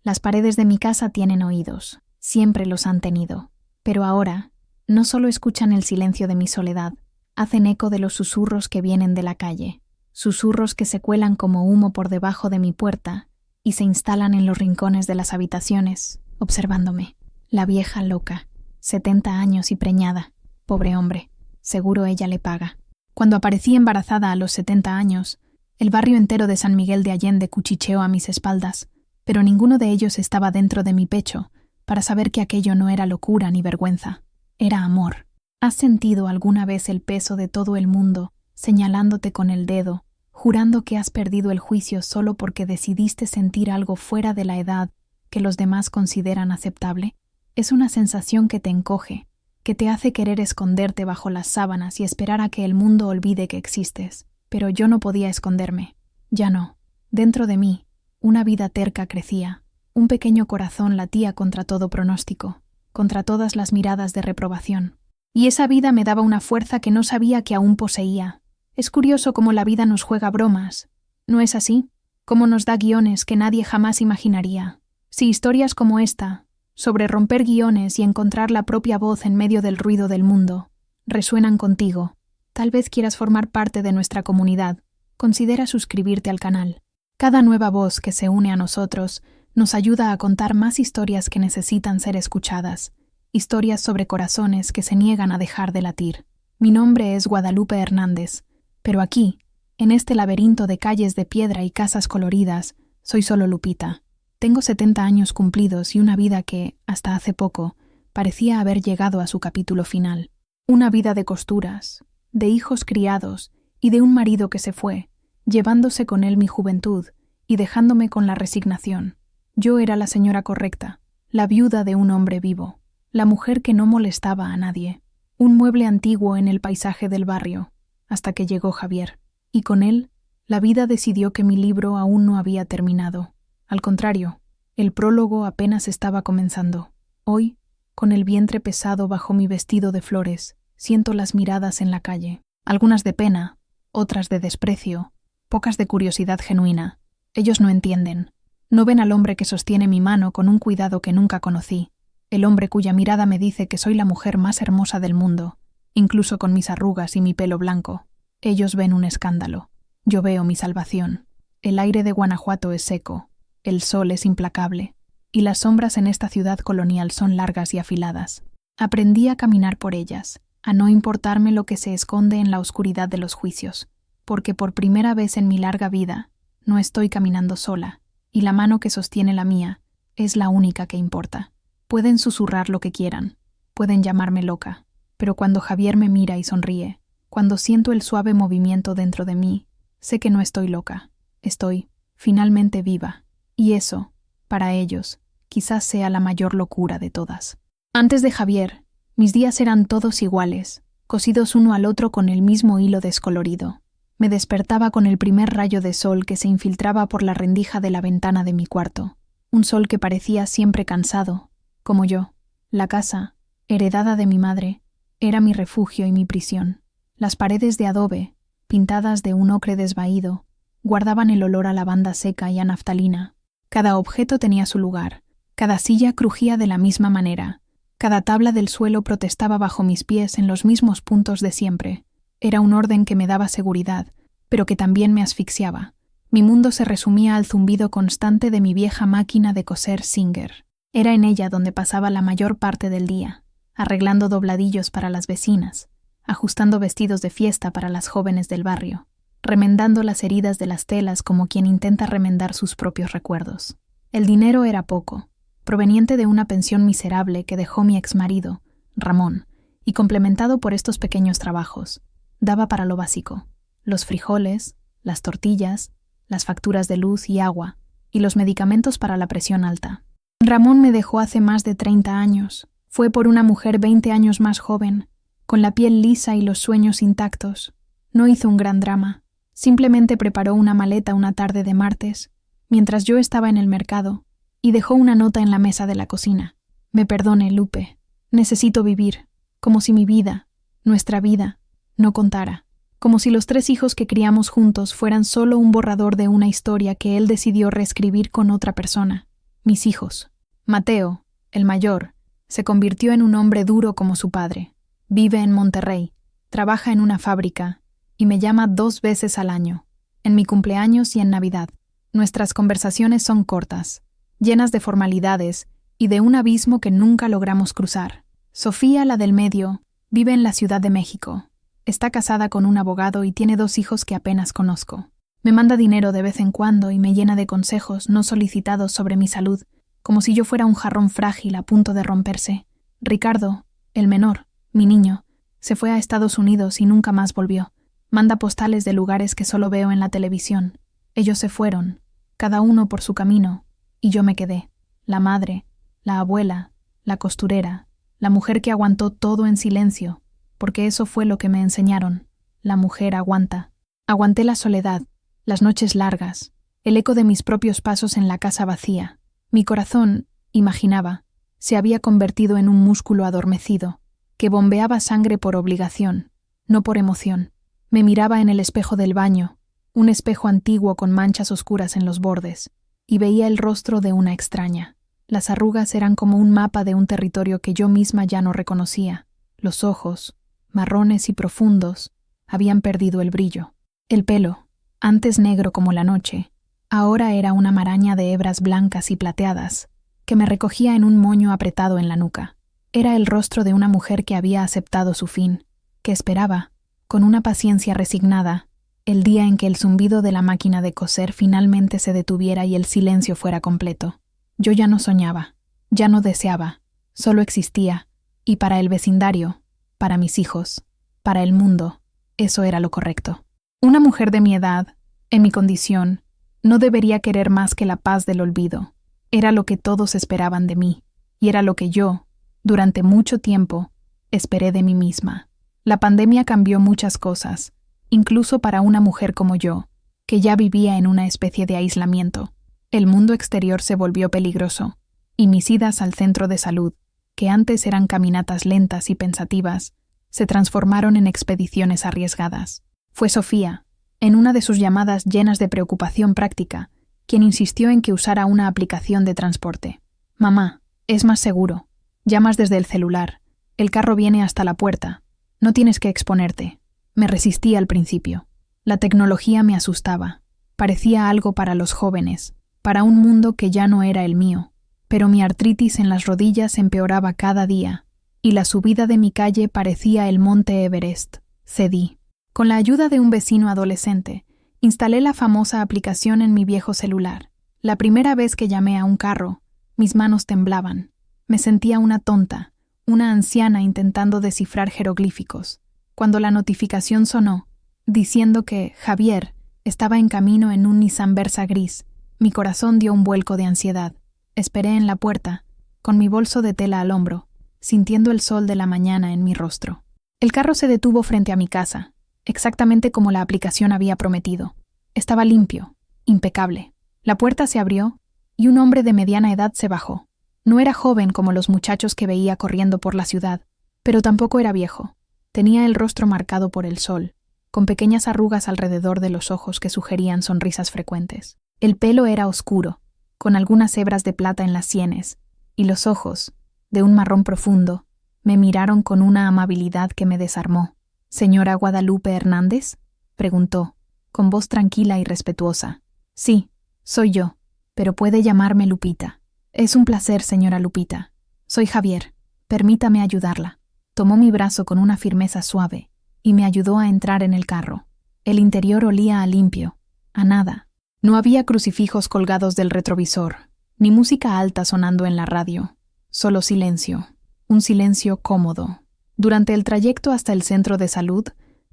Las paredes de mi casa tienen oídos, siempre los han tenido, pero ahora no solo escuchan el silencio de mi soledad, hacen eco de los susurros que vienen de la calle, susurros que se cuelan como humo por debajo de mi puerta y se instalan en los rincones de las habitaciones, observándome. La vieja loca, 70 años y preñada, pobre hombre, seguro ella le paga. Cuando aparecí embarazada a los 70 años, el barrio entero de San Miguel de Allende cuchicheó a mis espaldas, pero ninguno de ellos estaba dentro de mi pecho para saber que aquello no era locura ni vergüenza, era amor. ¿Has sentido alguna vez el peso de todo el mundo señalándote con el dedo, jurando que has perdido el juicio solo porque decidiste sentir algo fuera de la edad que los demás consideran aceptable? Es una sensación que te encoge, que te hace querer esconderte bajo las sábanas y esperar a que el mundo olvide que existes. Pero yo no podía esconderme. Ya no. Dentro de mí, una vida terca crecía. Un pequeño corazón latía contra todo pronóstico, contra todas las miradas de reprobación. Y esa vida me daba una fuerza que no sabía que aún poseía. Es curioso cómo la vida nos juega bromas. ¿No es así? Cómo nos da guiones que nadie jamás imaginaría. Si historias como esta, sobre romper guiones y encontrar la propia voz en medio del ruido del mundo, resuenan contigo, tal vez quieras formar parte de nuestra comunidad, considera suscribirte al canal. Cada nueva voz que se une a nosotros nos ayuda a contar más historias que necesitan ser escuchadas, historias sobre corazones que se niegan a dejar de latir. Mi nombre es Guadalupe Hernández, pero aquí, en este laberinto de calles de piedra y casas coloridas, soy solo Lupita. Tengo 70 años cumplidos y una vida que, hasta hace poco, parecía haber llegado a su capítulo final. Una vida de costuras, de hijos criados y de un marido que se fue, llevándose con él mi juventud y dejándome con la resignación. Yo era la señora correcta, la viuda de un hombre vivo, la mujer que no molestaba a nadie, un mueble antiguo en el paisaje del barrio, hasta que llegó Javier. Y con él, la vida decidió que mi libro aún no había terminado. Al contrario, el prólogo apenas estaba comenzando. Hoy, con el vientre pesado bajo mi vestido de flores, siento las miradas en la calle, algunas de pena, otras de desprecio, pocas de curiosidad genuina. Ellos no entienden. No ven al hombre que sostiene mi mano con un cuidado que nunca conocí, el hombre cuya mirada me dice que soy la mujer más hermosa del mundo, incluso con mis arrugas y mi pelo blanco. Ellos ven un escándalo. Yo veo mi salvación. El aire de Guanajuato es seco, el sol es implacable, y las sombras en esta ciudad colonial son largas y afiladas. Aprendí a caminar por ellas, a no importarme lo que se esconde en la oscuridad de los juicios, porque por primera vez en mi larga vida no estoy caminando sola, y la mano que sostiene la mía es la única que importa. Pueden susurrar lo que quieran, pueden llamarme loca, pero cuando Javier me mira y sonríe, cuando siento el suave movimiento dentro de mí, sé que no estoy loca, estoy finalmente viva, y eso, para ellos, quizás sea la mayor locura de todas. Antes de Javier, mis días eran todos iguales, cosidos uno al otro con el mismo hilo descolorido. Me despertaba con el primer rayo de sol que se infiltraba por la rendija de la ventana de mi cuarto, un sol que parecía siempre cansado, como yo. La casa, heredada de mi madre, era mi refugio y mi prisión. Las paredes de adobe, pintadas de un ocre desvaído, guardaban el olor a lavanda seca y a naftalina. Cada objeto tenía su lugar, cada silla crujía de la misma manera, cada tabla del suelo protestaba bajo mis pies en los mismos puntos de siempre. Era un orden que me daba seguridad, pero que también me asfixiaba. Mi mundo se resumía al zumbido constante de mi vieja máquina de coser Singer. Era en ella donde pasaba la mayor parte del día, arreglando dobladillos para las vecinas, ajustando vestidos de fiesta para las jóvenes del barrio, remendando las heridas de las telas como quien intenta remendar sus propios recuerdos. El dinero era poco, proveniente de una pensión miserable que dejó mi exmarido, Ramón, y complementado por estos pequeños trabajos. Daba para lo básico: los frijoles, las tortillas, las facturas de luz y agua, y los medicamentos para la presión alta. Ramón me dejó hace más de 30 años. Fue por una mujer 20 años más joven, con la piel lisa y los sueños intactos. No hizo un gran drama. Simplemente preparó una maleta una tarde de martes, mientras yo estaba en el mercado, y dejó una nota en la mesa de la cocina. Me perdone, Lupe. Necesito vivir, como si mi vida, nuestra vida, no contara. Como si los 3 hijos que criamos juntos fueran solo un borrador de una historia que él decidió reescribir con otra persona. Mis hijos. Mateo, el mayor, se convirtió en un hombre duro como su padre. Vive en Monterrey, trabaja en una fábrica y me llama 2 veces al año, en mi cumpleaños y en Navidad. Nuestras conversaciones son cortas, llenas de formalidades y de un abismo que nunca logramos cruzar. Sofía, la del medio, vive en la Ciudad de México. Está casada con un abogado y tiene 2 hijos que apenas conozco. Me manda dinero de vez en cuando y me llena de consejos no solicitados sobre mi salud, como si yo fuera un jarrón frágil a punto de romperse. Ricardo, el menor, mi niño, se fue a Estados Unidos y nunca más volvió. Manda postales de lugares que solo veo en la televisión. Ellos se fueron, cada uno por su camino, y yo me quedé. La madre, la abuela, la costurera, la mujer que aguantó todo en silencio, porque eso fue lo que me enseñaron. La mujer aguanta. Aguanté la soledad, las noches largas, el eco de mis propios pasos en la casa vacía. Mi corazón, imaginaba, se había convertido en un músculo adormecido, que bombeaba sangre por obligación, no por emoción. Me miraba en el espejo del baño, un espejo antiguo con manchas oscuras en los bordes, y veía el rostro de una extraña. Las arrugas eran como un mapa de un territorio que yo misma ya no reconocía. Los ojos, marrones y profundos, habían perdido el brillo. El pelo, antes negro como la noche, ahora era una maraña de hebras blancas y plateadas, que me recogía en un moño apretado en la nuca. Era el rostro de una mujer que había aceptado su fin, que esperaba, con una paciencia resignada, el día en que el zumbido de la máquina de coser finalmente se detuviera y el silencio fuera completo. Yo ya no soñaba, ya no deseaba, solo existía, y para el vecindario, para mis hijos, para el mundo, eso era lo correcto. Una mujer de mi edad, en mi condición, no debería querer más que la paz del olvido. Era lo que todos esperaban de mí, y era lo que yo, durante mucho tiempo, esperé de mí misma. La pandemia cambió muchas cosas, incluso para una mujer como yo, que ya vivía en una especie de aislamiento. El mundo exterior se volvió peligroso, y mis idas al centro de salud, que antes eran caminatas lentas y pensativas, se transformaron en expediciones arriesgadas. Fue Sofía, en una de sus llamadas llenas de preocupación práctica, quien insistió en que usara una aplicación de transporte. «Mamá, es más seguro. Llamas desde el celular. El carro viene hasta la puerta. No tienes que exponerte». Me resistí al principio. La tecnología me asustaba. Parecía algo para los jóvenes, para un mundo que ya no era el mío. Pero mi artritis en las rodillas empeoraba cada día, y la subida de mi calle parecía el monte Everest. Cedí. Con la ayuda de un vecino adolescente, instalé la famosa aplicación en mi viejo celular. La primera vez que llamé a un carro, mis manos temblaban. Me sentía una tonta, una anciana intentando descifrar jeroglíficos. Cuando la notificación sonó, diciendo que Javier estaba en camino en un Nissan Versa gris, mi corazón dio un vuelco de ansiedad. Esperé en la puerta, con mi bolso de tela al hombro, sintiendo el sol de la mañana en mi rostro. El carro se detuvo frente a mi casa, exactamente como la aplicación había prometido. Estaba limpio, impecable. La puerta se abrió y un hombre de mediana edad se bajó. No era joven como los muchachos que veía corriendo por la ciudad, pero tampoco era viejo. Tenía el rostro marcado por el sol, con pequeñas arrugas alrededor de los ojos que sugerían sonrisas frecuentes. El pelo era oscuro, con algunas hebras de plata en las sienes, y los ojos, de un marrón profundo, me miraron con una amabilidad que me desarmó. «¿Señora Guadalupe Hernández?», preguntó, con voz tranquila y respetuosa. «Sí, soy yo, pero puede llamarme Lupita». «Es un placer, señora Lupita. Soy Javier. Permítame ayudarla». Tomó mi brazo con una firmeza suave y me ayudó a entrar en el carro. El interior olía a limpio, a nada. No había crucifijos colgados del retrovisor, ni música alta sonando en la radio. Solo silencio, un silencio cómodo. Durante el trayecto hasta el centro de salud,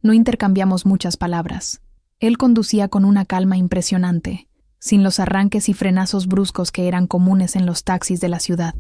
no intercambiamos muchas palabras. Él conducía con una calma impresionante, sin los arranques y frenazos bruscos que eran comunes en los taxis de la ciudad.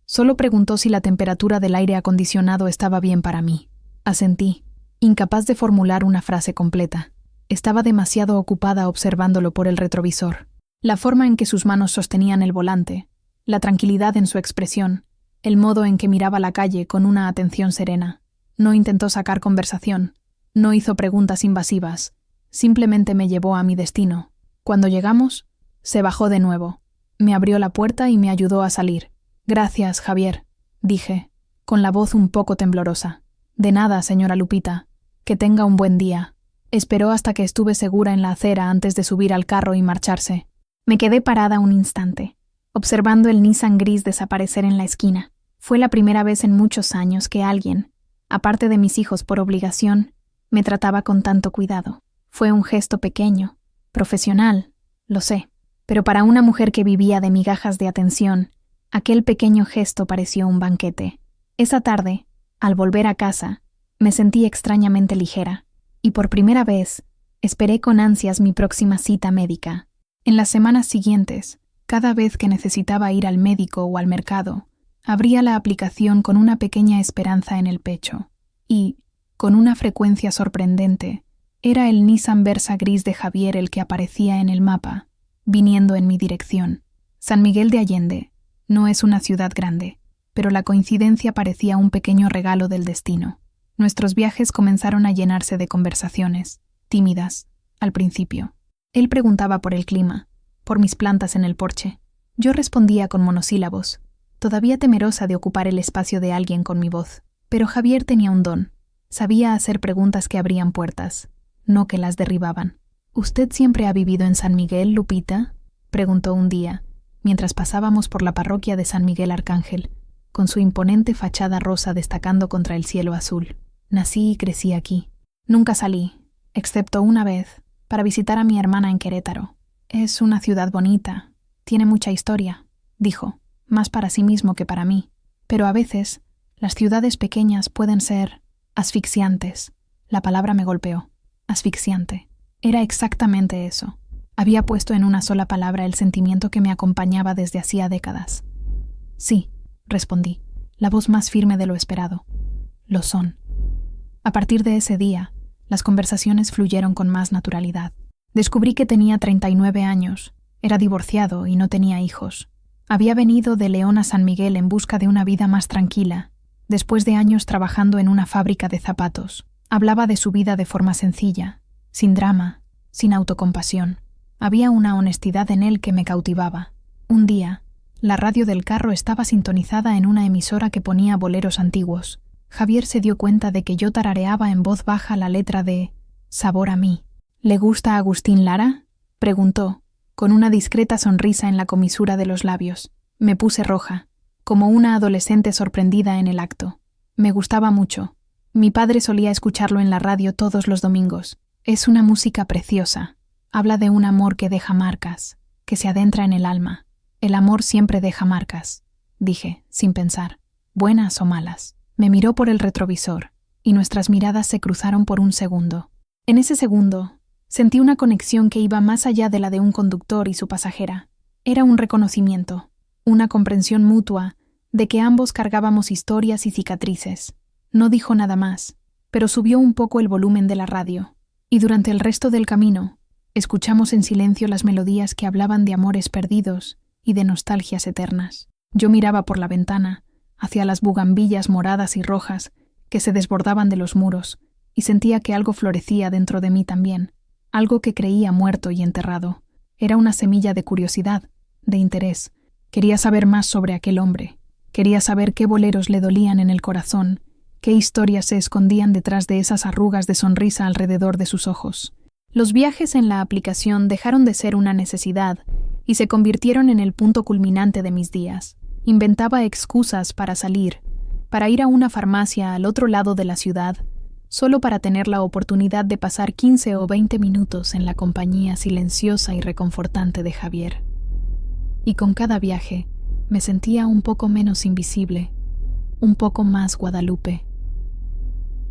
Solo preguntó si la temperatura del aire acondicionado estaba bien para mí. Asentí, incapaz de formular una frase completa. Estaba demasiado ocupada observándolo por el retrovisor. La forma en que sus manos sostenían el volante, la tranquilidad en su expresión, el modo en que miraba la calle con una atención serena. No intentó sacar conversación, no hizo preguntas invasivas, simplemente me llevó a mi destino. Cuando llegamos, se bajó de nuevo. Me abrió la puerta y me ayudó a salir. «Gracias, Javier», dije, con la voz un poco temblorosa. «De nada, señora Lupita. Que tenga un buen día». Esperó hasta que estuve segura en la acera antes de subir al carro y marcharse. Me quedé parada un instante, observando el Nissan gris desaparecer en la esquina. Fue la primera vez en muchos años que alguien, aparte de mis hijos por obligación, me trataba con tanto cuidado. Fue un gesto pequeño, profesional, lo sé, pero para una mujer que vivía de migajas de atención, aquel pequeño gesto pareció un banquete. Esa tarde, al volver a casa, me sentí extrañamente ligera, y por primera vez, esperé con ansias mi próxima cita médica. En las semanas siguientes, cada vez que necesitaba ir al médico o al mercado, abría la aplicación con una pequeña esperanza en el pecho, y, con una frecuencia sorprendente, era el Nissan Versa gris de Javier el que aparecía en el mapa, viniendo en mi dirección. San Miguel de Allende no es una ciudad grande, pero la coincidencia parecía un pequeño regalo del destino. Nuestros viajes comenzaron a llenarse de conversaciones, tímidas, al principio. Él preguntaba por el clima, por mis plantas en el porche. Yo respondía con monosílabos, todavía temerosa de ocupar el espacio de alguien con mi voz. Pero Javier tenía un don. Sabía hacer preguntas que abrían puertas, no que las derribaban. «¿Usted siempre ha vivido en San Miguel, Lupita?», preguntó un día, mientras pasábamos por la parroquia de San Miguel Arcángel, con su imponente fachada rosa destacando contra el cielo azul. «Nací y crecí aquí. Nunca salí, excepto una vez, para visitar a mi hermana en Querétaro. Es una ciudad bonita, tiene mucha historia», dijo, más para sí mismo que para mí. «Pero a veces, las ciudades pequeñas pueden ser asfixiantes». La palabra me golpeó. Asfixiante. Era exactamente eso. Había puesto en una sola palabra el sentimiento que me acompañaba desde hacía décadas. «Sí», respondí, la voz más firme de lo esperado. «Lo son». A partir de ese día, las conversaciones fluyeron con más naturalidad. Descubrí que tenía 39 años, era divorciado y no tenía hijos. Había venido de León a San Miguel en busca de una vida más tranquila, después de años trabajando en una fábrica de zapatos. Hablaba de su vida de forma sencilla, sin drama, sin autocompasión. Había una honestidad en él que me cautivaba. Un día, la radio del carro estaba sintonizada en una emisora que ponía boleros antiguos. Javier se dio cuenta de que yo tarareaba en voz baja la letra de «Sabor a mí». «¿Le gusta Agustín Lara?», preguntó, con una discreta sonrisa en la comisura de los labios. Me puse roja, como una adolescente sorprendida en el acto. Me gustaba mucho. Mi padre solía escucharlo en la radio todos los domingos. Es una música preciosa. Habla de un amor que deja marcas, que se adentra en el alma. El amor siempre deja marcas, dije, sin pensar, buenas o malas. Me miró por el retrovisor, y nuestras miradas se cruzaron por un segundo. En ese segundo, sentí una conexión que iba más allá de la de un conductor y su pasajera. Era un reconocimiento, una comprensión mutua de que ambos cargábamos historias y cicatrices. No dijo nada más, pero subió un poco el volumen de la radio, y durante el resto del camino, escuchamos en silencio las melodías que hablaban de amores perdidos y de nostalgias eternas. Yo miraba por la ventana, hacia las bugambillas moradas y rojas que se desbordaban de los muros, y sentía que algo florecía dentro de mí también, algo que creía muerto y enterrado. Era una semilla de curiosidad, de interés. Quería saber más sobre aquel hombre. Quería saber qué boleros le dolían en el corazón, qué historias se escondían detrás de esas arrugas de sonrisa alrededor de sus ojos. Los viajes en la aplicación dejaron de ser una necesidad y se convirtieron en el punto culminante de mis días. Inventaba excusas para salir, para ir a una farmacia al otro lado de la ciudad, solo para tener la oportunidad de pasar 15 o 20 minutos en la compañía silenciosa y reconfortante de Javier. Y con cada viaje me sentía un poco menos invisible, un poco más Guadalupe.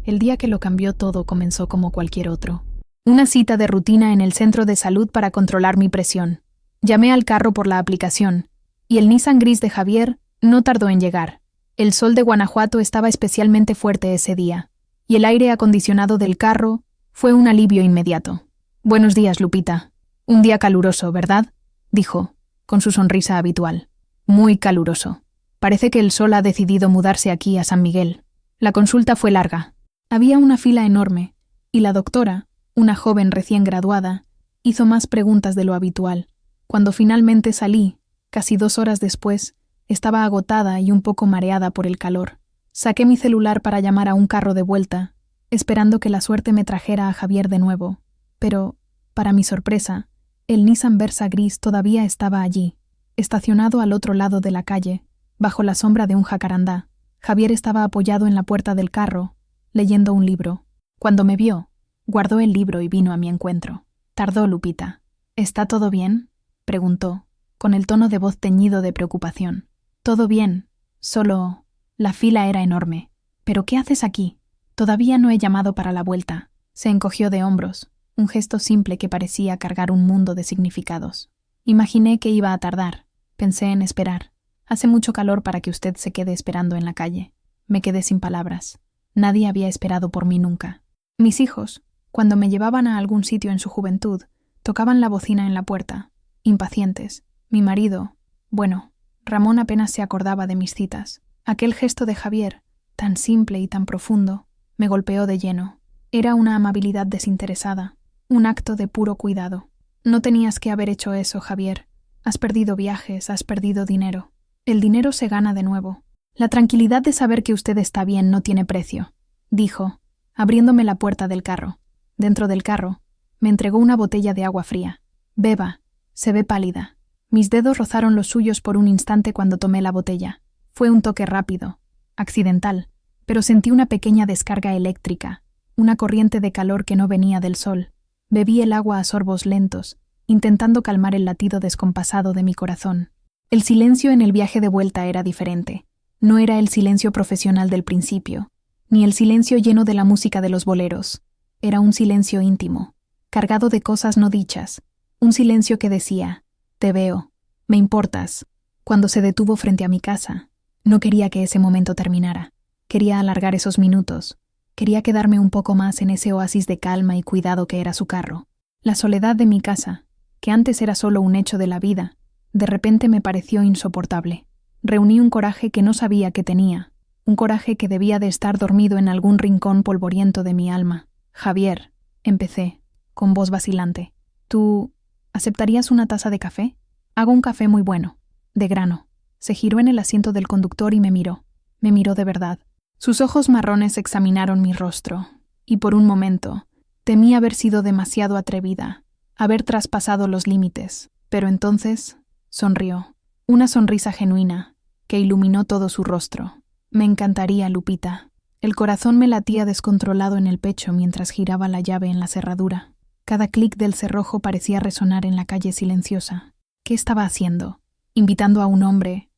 El día que lo cambió todo comenzó como cualquier otro. Una cita de rutina en el centro de salud para controlar mi presión. Llamé al carro por la aplicación, y el Nissan gris de Javier no tardó en llegar. El sol de Guanajuato estaba especialmente fuerte ese día, y el aire acondicionado del carro fue un alivio inmediato. «Buenos días, Lupita. Un día caluroso, ¿verdad?», dijo, con su sonrisa habitual. «Muy caluroso. Parece que el sol ha decidido mudarse aquí a San Miguel». La consulta fue larga. Había una fila enorme, y la doctora, una joven recién graduada, hizo más preguntas de lo habitual. Cuando finalmente salí, Casi 2 horas después, estaba agotada y un poco mareada por el calor. Saqué mi celular para llamar a un carro de vuelta, esperando que la suerte me trajera a Javier de nuevo. Pero, para mi sorpresa, el Nissan Versa gris todavía estaba allí, estacionado al otro lado de la calle, bajo la sombra de un jacarandá. Javier estaba apoyado en la puerta del carro, leyendo un libro. Cuando me vio, guardó el libro y vino a mi encuentro. Tardó Lupita. ¿Está todo bien?, preguntó, con el tono de voz teñido de preocupación. Todo bien, solo... La fila era enorme. ¿Pero qué haces aquí? Todavía no he llamado para la vuelta. Se encogió de hombros, un gesto simple que parecía cargar un mundo de significados. Imaginé que iba a tardar. Pensé en esperar. Hace mucho calor para que usted se quede esperando en la calle. Me quedé sin palabras. Nadie había esperado por mí nunca. Mis hijos, cuando me llevaban a algún sitio en su juventud, tocaban la bocina en la puerta, impacientes. Mi marido, bueno, Ramón apenas se acordaba de mis citas. Aquel gesto de Javier, tan simple y tan profundo, me golpeó de lleno. Era una amabilidad desinteresada, un acto de puro cuidado. No tenías que haber hecho eso, Javier. Has perdido viajes, has perdido dinero. El dinero se gana de nuevo. La tranquilidad de saber que usted está bien no tiene precio, dijo, abriéndome la puerta del carro. Dentro del carro, me entregó una botella de agua fría. Beba, se ve pálida. Mis dedos rozaron los suyos por un instante cuando tomé la botella. Fue un toque rápido, accidental, pero sentí una pequeña descarga eléctrica, una corriente de calor que no venía del sol. Bebí el agua a sorbos lentos, intentando calmar el latido descompasado de mi corazón. El silencio en el viaje de vuelta era diferente. No era el silencio profesional del principio, ni el silencio lleno de la música de los boleros. Era un silencio íntimo, cargado de cosas no dichas, un silencio que decía, te veo, me importas. Cuando se detuvo frente a mi casa, no quería que ese momento terminara. Quería alargar esos minutos. Quería quedarme un poco más en ese oasis de calma y cuidado que era su carro. La soledad de mi casa, que antes era solo un hecho de la vida, de repente me pareció insoportable. Reuní un coraje que no sabía que tenía, un coraje que debía de estar dormido en algún rincón polvoriento de mi alma. Javier, empecé, con voz vacilante. ¿Tú aceptarías una taza de café? Hago un café muy bueno, de grano. Se giró en el asiento del conductor y me miró. Me miró de verdad. Sus ojos marrones examinaron mi rostro, y por un momento temí haber sido demasiado atrevida, haber traspasado los límites, pero entonces sonrió. Una sonrisa genuina, que iluminó todo su rostro. Me encantaría, Lupita. El corazón me latía descontrolado en el pecho mientras giraba la llave en la cerradura. Cada clic del cerrojo parecía resonar en la calle silenciosa. ¿Qué estaba haciendo? Invitando a un hombre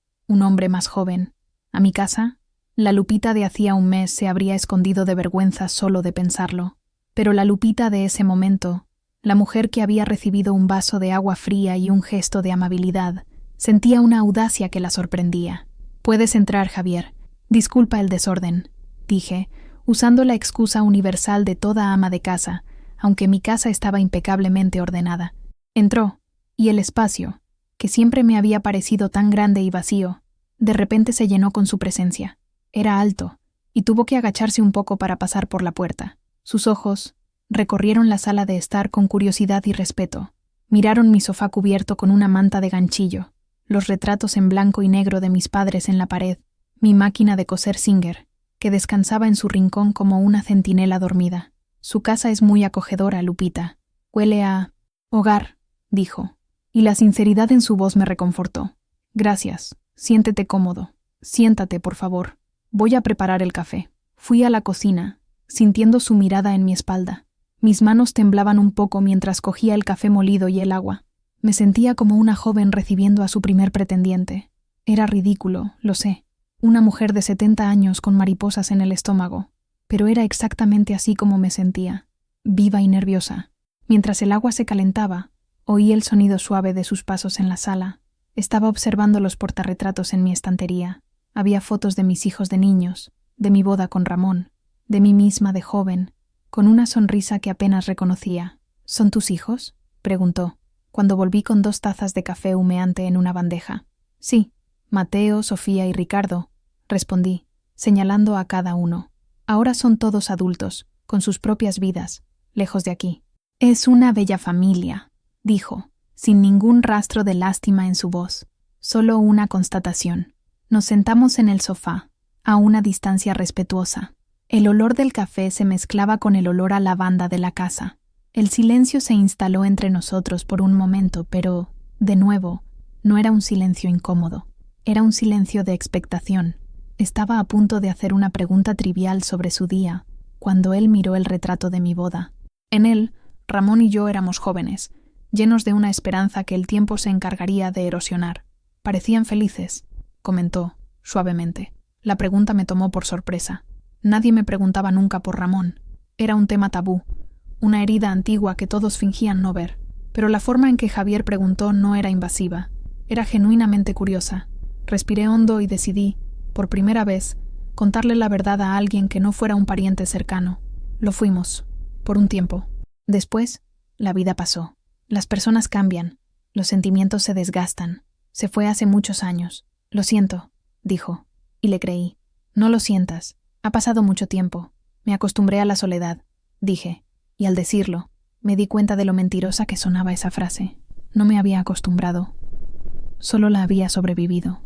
más joven, a mi casa. La Lupita de hacía un mes se habría escondido de vergüenza solo de pensarlo. Pero la Lupita de ese momento, la mujer que había recibido un vaso de agua fría y un gesto de amabilidad, sentía una audacia que la sorprendía. Puedes entrar, Javier. Disculpa el desorden, dije, usando la excusa universal de toda ama de casa, aunque mi casa estaba impecablemente ordenada. Entró, y el espacio, que siempre me había parecido tan grande y vacío, de repente se llenó con su presencia. Era alto, y tuvo que agacharse un poco para pasar por la puerta. Sus ojos recorrieron la sala de estar con curiosidad y respeto. Miraron mi sofá cubierto con una manta de ganchillo, los retratos en blanco y negro de mis padres en la pared, mi máquina de coser Singer, que descansaba en su rincón como una centinela dormida. Su casa es muy acogedora, Lupita. Huele a hogar, dijo, y la sinceridad en su voz me reconfortó. Gracias. Siéntete cómodo. Siéntate, por favor. Voy a preparar el café. Fui a la cocina, sintiendo su mirada en mi espalda. Mis manos temblaban un poco mientras cogía el café molido y el agua. Me sentía como una joven recibiendo a su primer pretendiente. Era ridículo, lo sé. Una mujer de 70 años con mariposas en el estómago. Pero era exactamente así como me sentía, viva y nerviosa. Mientras el agua se calentaba, oí el sonido suave de sus pasos en la sala. Estaba observando los portarretratos en mi estantería. Había fotos de mis hijos de niños, de mi boda con Ramón, de mí misma de joven, con una sonrisa que apenas reconocía. ¿Son tus hijos?, preguntó, cuando volví con 2 tazas de café humeante en una bandeja. Sí, Mateo, Sofía y Ricardo, respondí, señalando a cada uno. Ahora son todos adultos, con sus propias vidas, lejos de aquí. Es una bella familia, dijo, sin ningún rastro de lástima en su voz. solo una constatación. Nos sentamos en el sofá, a una distancia respetuosa. El olor del café se mezclaba con el olor a lavanda de la casa. El silencio se instaló entre nosotros por un momento, pero, de nuevo, no era un silencio incómodo. Era un silencio de expectación. Estaba a punto de hacer una pregunta trivial sobre su día, cuando él miró el retrato de mi boda. En él, Ramón y yo éramos jóvenes, llenos de una esperanza que el tiempo se encargaría de erosionar. Parecían felices, comentó, suavemente. La pregunta me tomó por sorpresa. Nadie me preguntaba nunca por Ramón. Era un tema tabú, una herida antigua que todos fingían no ver. Pero la forma en que Javier preguntó no era invasiva, era genuinamente curiosa. Respiré hondo y decidí, por primera vez, contarle la verdad a alguien que no fuera un pariente cercano. Lo fuimos, por un tiempo. Después, la vida pasó. Las personas cambian, los sentimientos se desgastan. Se fue hace muchos años. Lo siento, dijo, y le creí. No lo sientas, ha pasado mucho tiempo. Me acostumbré a la soledad, dije, y al decirlo, me di cuenta de lo mentirosa que sonaba esa frase. No me había acostumbrado, solo la había sobrevivido.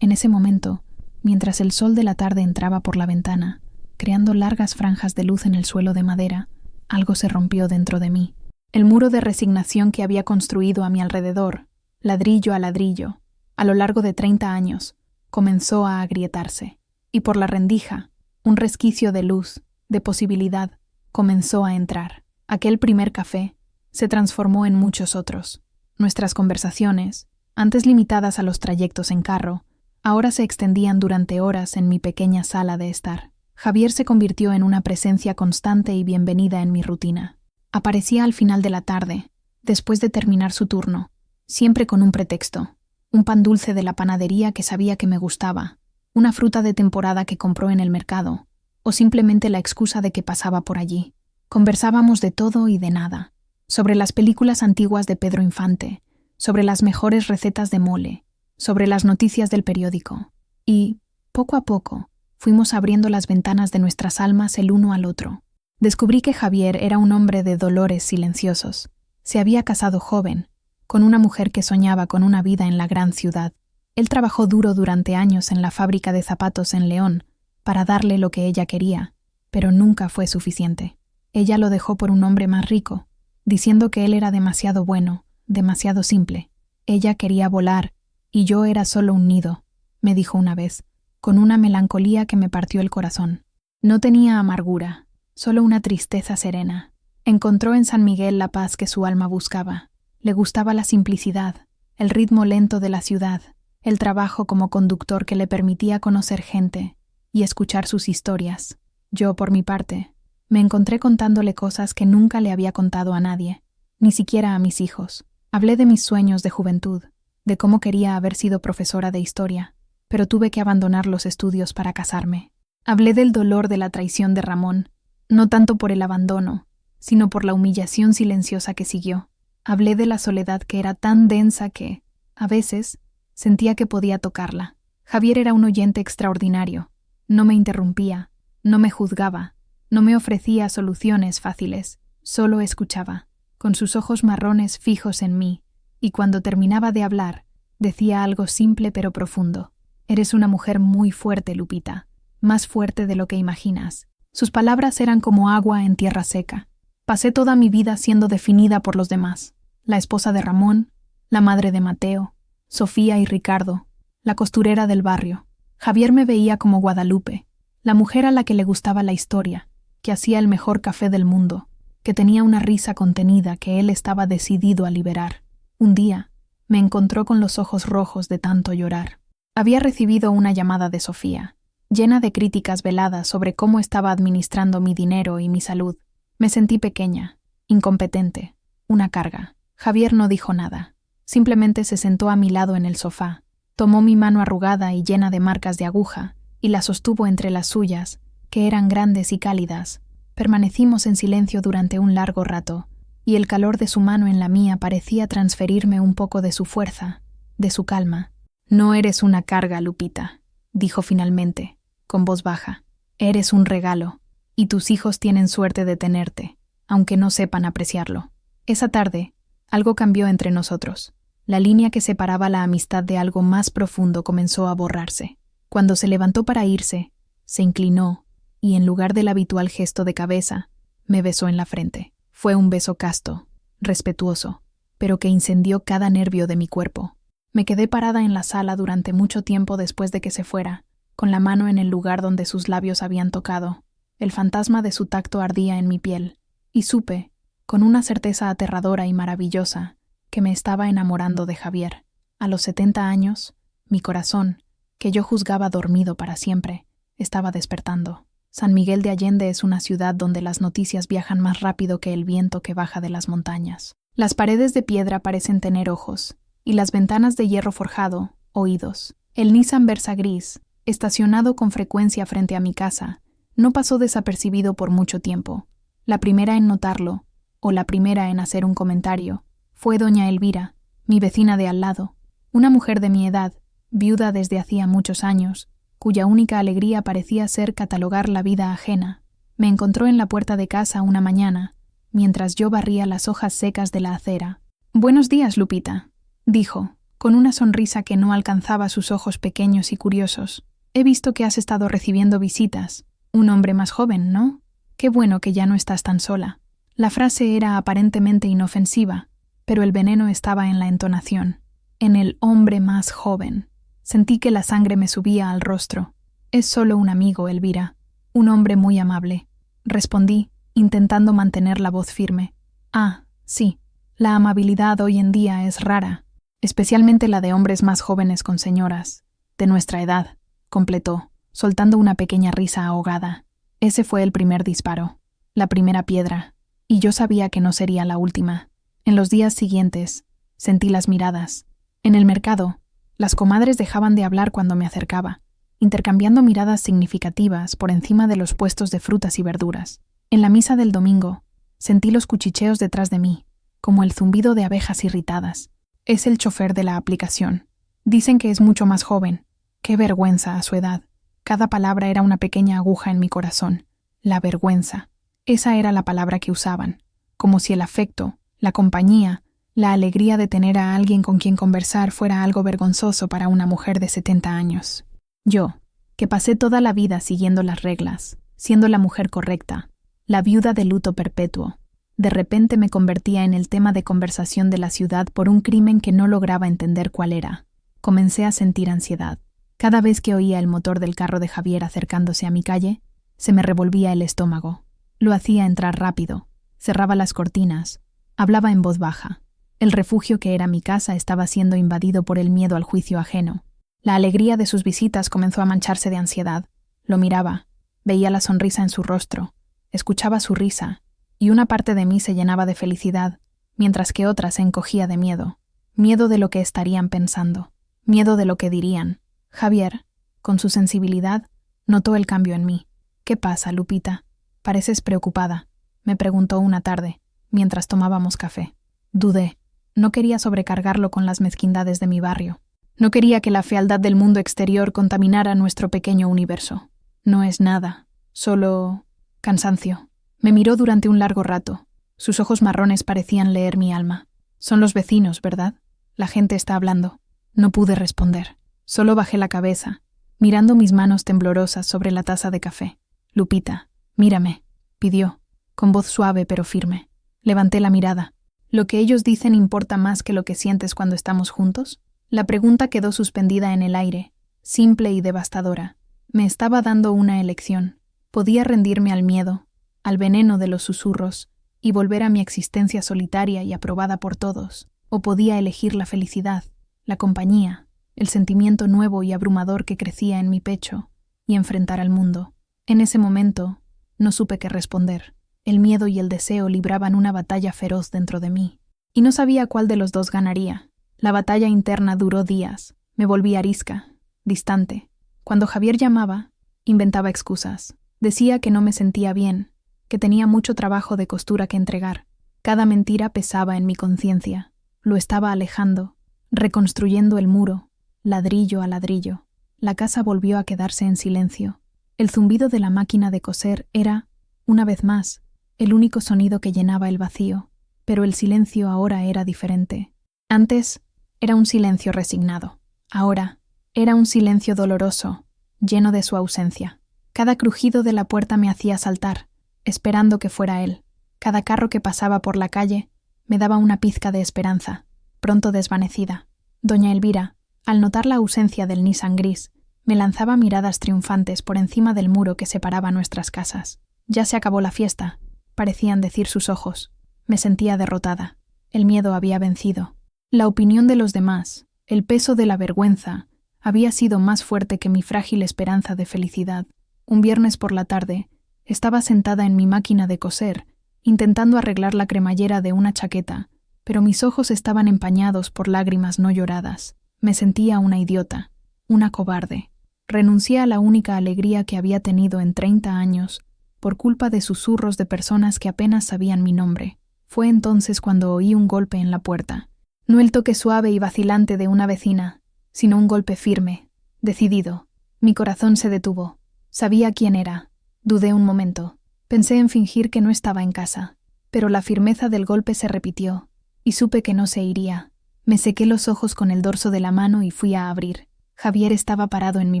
En ese momento, mientras el sol de la tarde entraba por la ventana, creando largas franjas de luz en el suelo de madera, algo se rompió dentro de mí. El muro de resignación que había construido a mi alrededor, ladrillo a ladrillo, a lo largo de 30 años, comenzó a agrietarse, y por la rendija, un resquicio de luz, de posibilidad, comenzó a entrar. Aquel primer café se transformó en muchos otros. Nuestras conversaciones, antes limitadas a los trayectos en carro, ahora se extendían durante horas en mi pequeña sala de estar. Javier se convirtió en una presencia constante y bienvenida en mi rutina. Aparecía al final de la tarde, después de terminar su turno, siempre con un pretexto, un pan dulce de la panadería que sabía que me gustaba, una fruta de temporada que compró en el mercado, o simplemente la excusa de que pasaba por allí. Conversábamos de todo y de nada, sobre las películas antiguas de Pedro Infante, sobre las mejores recetas de mole, sobre las noticias del periódico, y, poco a poco, fuimos abriendo las ventanas de nuestras almas el uno al otro. Descubrí que Javier era un hombre de dolores silenciosos. Se había casado joven, con una mujer que soñaba con una vida en la gran ciudad. Él trabajó duro durante años en la fábrica de zapatos en León para darle lo que ella quería, pero nunca fue suficiente. Ella lo dejó por un hombre más rico, diciendo que él era demasiado bueno, demasiado simple. Ella quería volar, y yo era solo un nido, me dijo una vez, con una melancolía que me partió el corazón. No tenía amargura, solo una tristeza serena. Encontró en San Miguel la paz que su alma buscaba. Le gustaba la simplicidad, el ritmo lento de la ciudad, el trabajo como conductor que le permitía conocer gente y escuchar sus historias. Yo, por mi parte, me encontré contándole cosas que nunca le había contado a nadie, ni siquiera a mis hijos. Hablé de mis sueños de juventud, de cómo quería haber sido profesora de historia, pero tuve que abandonar los estudios para casarme. Hablé del dolor de la traición de Ramón, no tanto por el abandono, sino por la humillación silenciosa que siguió. Hablé de la soledad que era tan densa que, a veces, sentía que podía tocarla. Javier era un oyente extraordinario. No me interrumpía, no me juzgaba, no me ofrecía soluciones fáciles, solo escuchaba, con sus ojos marrones fijos en mí, y cuando terminaba de hablar, decía algo simple pero profundo. Eres una mujer muy fuerte, Lupita, más fuerte de lo que imaginas. Sus palabras eran como agua en tierra seca. Pasé toda mi vida siendo definida por los demás. La esposa de Ramón, la madre de Mateo, Sofía y Ricardo, la costurera del barrio. Javier me veía como Guadalupe, la mujer a la que le gustaba la historia, que hacía el mejor café del mundo, que tenía una risa contenida que él estaba decidido a liberar. Un día, me encontró con los ojos rojos de tanto llorar. Había recibido una llamada de Sofía, llena de críticas veladas sobre cómo estaba administrando mi dinero y mi salud. Me sentí pequeña, incompetente, una carga. Javier no dijo nada. Simplemente se sentó a mi lado en el sofá, tomó mi mano arrugada y llena de marcas de aguja y la sostuvo entre las suyas, que eran grandes y cálidas. Permanecimos en silencio durante un largo rato, y el calor de su mano en la mía parecía transferirme un poco de su fuerza, de su calma. No eres una carga, Lupita, dijo finalmente, con voz baja. Eres un regalo, y tus hijos tienen suerte de tenerte, aunque no sepan apreciarlo. Esa tarde, algo cambió entre nosotros. La línea que separaba la amistad de algo más profundo comenzó a borrarse. Cuando se levantó para irse, se inclinó y, en lugar del habitual gesto de cabeza, me besó en la frente. Fue un beso casto, respetuoso, pero que incendió cada nervio de mi cuerpo. Me quedé parada en la sala durante mucho tiempo después de que se fuera, con la mano en el lugar donde sus labios habían tocado. El fantasma de su tacto ardía en mi piel, y supe, con una certeza aterradora y maravillosa, que me estaba enamorando de Javier. A los 70 años, mi corazón, que yo juzgaba dormido para siempre, estaba despertando. San Miguel de Allende es una ciudad donde las noticias viajan más rápido que el viento que baja de las montañas. Las paredes de piedra parecen tener ojos, y las ventanas de hierro forjado, oídos. El Nissan Versa gris, estacionado con frecuencia frente a mi casa, no pasó desapercibido por mucho tiempo. La primera en notarlo, o la primera en hacer un comentario, fue doña Elvira, mi vecina de al lado, una mujer de mi edad, viuda desde hacía muchos años, cuya única alegría parecía ser catalogar la vida ajena. Me encontró en la puerta de casa una mañana, mientras yo barría las hojas secas de la acera. «Buenos días, Lupita», dijo, con una sonrisa que no alcanzaba sus ojos pequeños y curiosos. «He visto que has estado recibiendo visitas. Un hombre más joven, ¿no? Qué bueno que ya no estás tan sola». La frase era aparentemente inofensiva, pero el veneno estaba en la entonación. En el hombre más joven. Sentí que la sangre me subía al rostro. «Es solo un amigo, Elvira. Un hombre muy amable», respondí, intentando mantener la voz firme. «Ah, sí. La amabilidad hoy en día es rara, especialmente la de hombres más jóvenes con señoras, de nuestra edad», completó, soltando una pequeña risa ahogada. Ese fue el primer disparo, la primera piedra, y yo sabía que no sería la última. En los días siguientes, sentí las miradas. En el mercado, las comadres dejaban de hablar cuando me acercaba, intercambiando miradas significativas por encima de los puestos de frutas y verduras. En la misa del domingo, sentí los cuchicheos detrás de mí, como el zumbido de abejas irritadas. Es el chofer de la aplicación. Dicen que es mucho más joven. Qué vergüenza a su edad. Cada palabra era una pequeña aguja en mi corazón. La vergüenza. Esa era la palabra que usaban, como si el afecto, la compañía, la alegría de tener a alguien con quien conversar fuera algo vergonzoso para una mujer de 70 años. Yo, que pasé toda la vida siguiendo las reglas, siendo la mujer correcta, la viuda de luto perpetuo, de repente me convertía en el tema de conversación de la ciudad por un crimen que no lograba entender cuál era. Comencé a sentir ansiedad. Cada vez que oía el motor del carro de Javier acercándose a mi calle, se me revolvía el estómago. Lo hacía entrar rápido, cerraba las cortinas, hablaba en voz baja. El refugio que era mi casa estaba siendo invadido por el miedo al juicio ajeno. La alegría de sus visitas comenzó a mancharse de ansiedad. Lo miraba, veía la sonrisa en su rostro, escuchaba su risa, y una parte de mí se llenaba de felicidad, mientras que otra se encogía de miedo. Miedo de lo que estarían pensando, miedo de lo que dirían. Javier, con su sensibilidad, notó el cambio en mí. «¿Qué pasa, Lupita? Pareces preocupada», me preguntó una tarde, mientras tomábamos café. Dudé. No quería sobrecargarlo con las mezquindades de mi barrio. No quería que la fealdad del mundo exterior contaminara nuestro pequeño universo. «No es nada, solo cansancio». Me miró durante un largo rato. Sus ojos marrones parecían leer mi alma. «Son los vecinos, ¿verdad? La gente está hablando». No pude responder. Solo bajé la cabeza, mirando mis manos temblorosas sobre la taza de café. «Lupita, mírame», pidió, con voz suave pero firme. Levanté la mirada. «¿Lo que ellos dicen importa más que lo que sientes cuando estamos juntos?» La pregunta quedó suspendida en el aire, simple y devastadora. Me estaba dando una elección. Podía rendirme al miedo, al veneno de los susurros, y volver a mi existencia solitaria y aprobada por todos, o podía elegir la felicidad, la compañía, el sentimiento nuevo y abrumador que crecía en mi pecho, y enfrentar al mundo. En ese momento, no supe qué responder. El miedo y el deseo libraban una batalla feroz dentro de mí, y no sabía cuál de los dos ganaría. La batalla interna duró días. Me volví arisca, distante. Cuando Javier llamaba, inventaba excusas. Decía que no me sentía bien, que tenía mucho trabajo de costura que entregar. Cada mentira pesaba en mi conciencia. Lo estaba alejando, reconstruyendo el muro, ladrillo a ladrillo. La casa volvió a quedarse en silencio. El zumbido de la máquina de coser era, una vez más, el único sonido que llenaba el vacío, pero el silencio ahora era diferente. Antes, Era un silencio resignado. Ahora, era un silencio doloroso, lleno de su ausencia. Cada crujido de la puerta me hacía saltar, esperando que fuera él. Cada carro que pasaba por la calle me daba una pizca de esperanza, pronto desvanecida. Doña Elvira, al notar la ausencia del Nissan gris, me lanzaba miradas triunfantes por encima del muro que separaba nuestras casas. Ya se acabó la fiesta, parecían decir sus ojos. Me sentía derrotada. El miedo había vencido. La opinión de los demás, el peso de la vergüenza, había sido más fuerte que mi frágil esperanza de felicidad. Un viernes por la tarde, estaba sentada en mi máquina de coser, intentando arreglar la cremallera de una chaqueta, pero mis ojos estaban empañados por lágrimas no lloradas. Me sentía una idiota, una cobarde. Renuncié a la única alegría que había tenido en 30 años, por culpa de susurros de personas que apenas sabían mi nombre. Fue entonces cuando oí un golpe en la puerta. No el toque suave y vacilante de una vecina, sino un golpe firme, decidido. Mi corazón se detuvo. Sabía quién era. Dudé un momento. Pensé en fingir que no estaba en casa, pero la firmeza del golpe se repitió, y supe que no se iría. Me sequé los ojos con el dorso de la mano y fui a abrir. Javier estaba parado en mi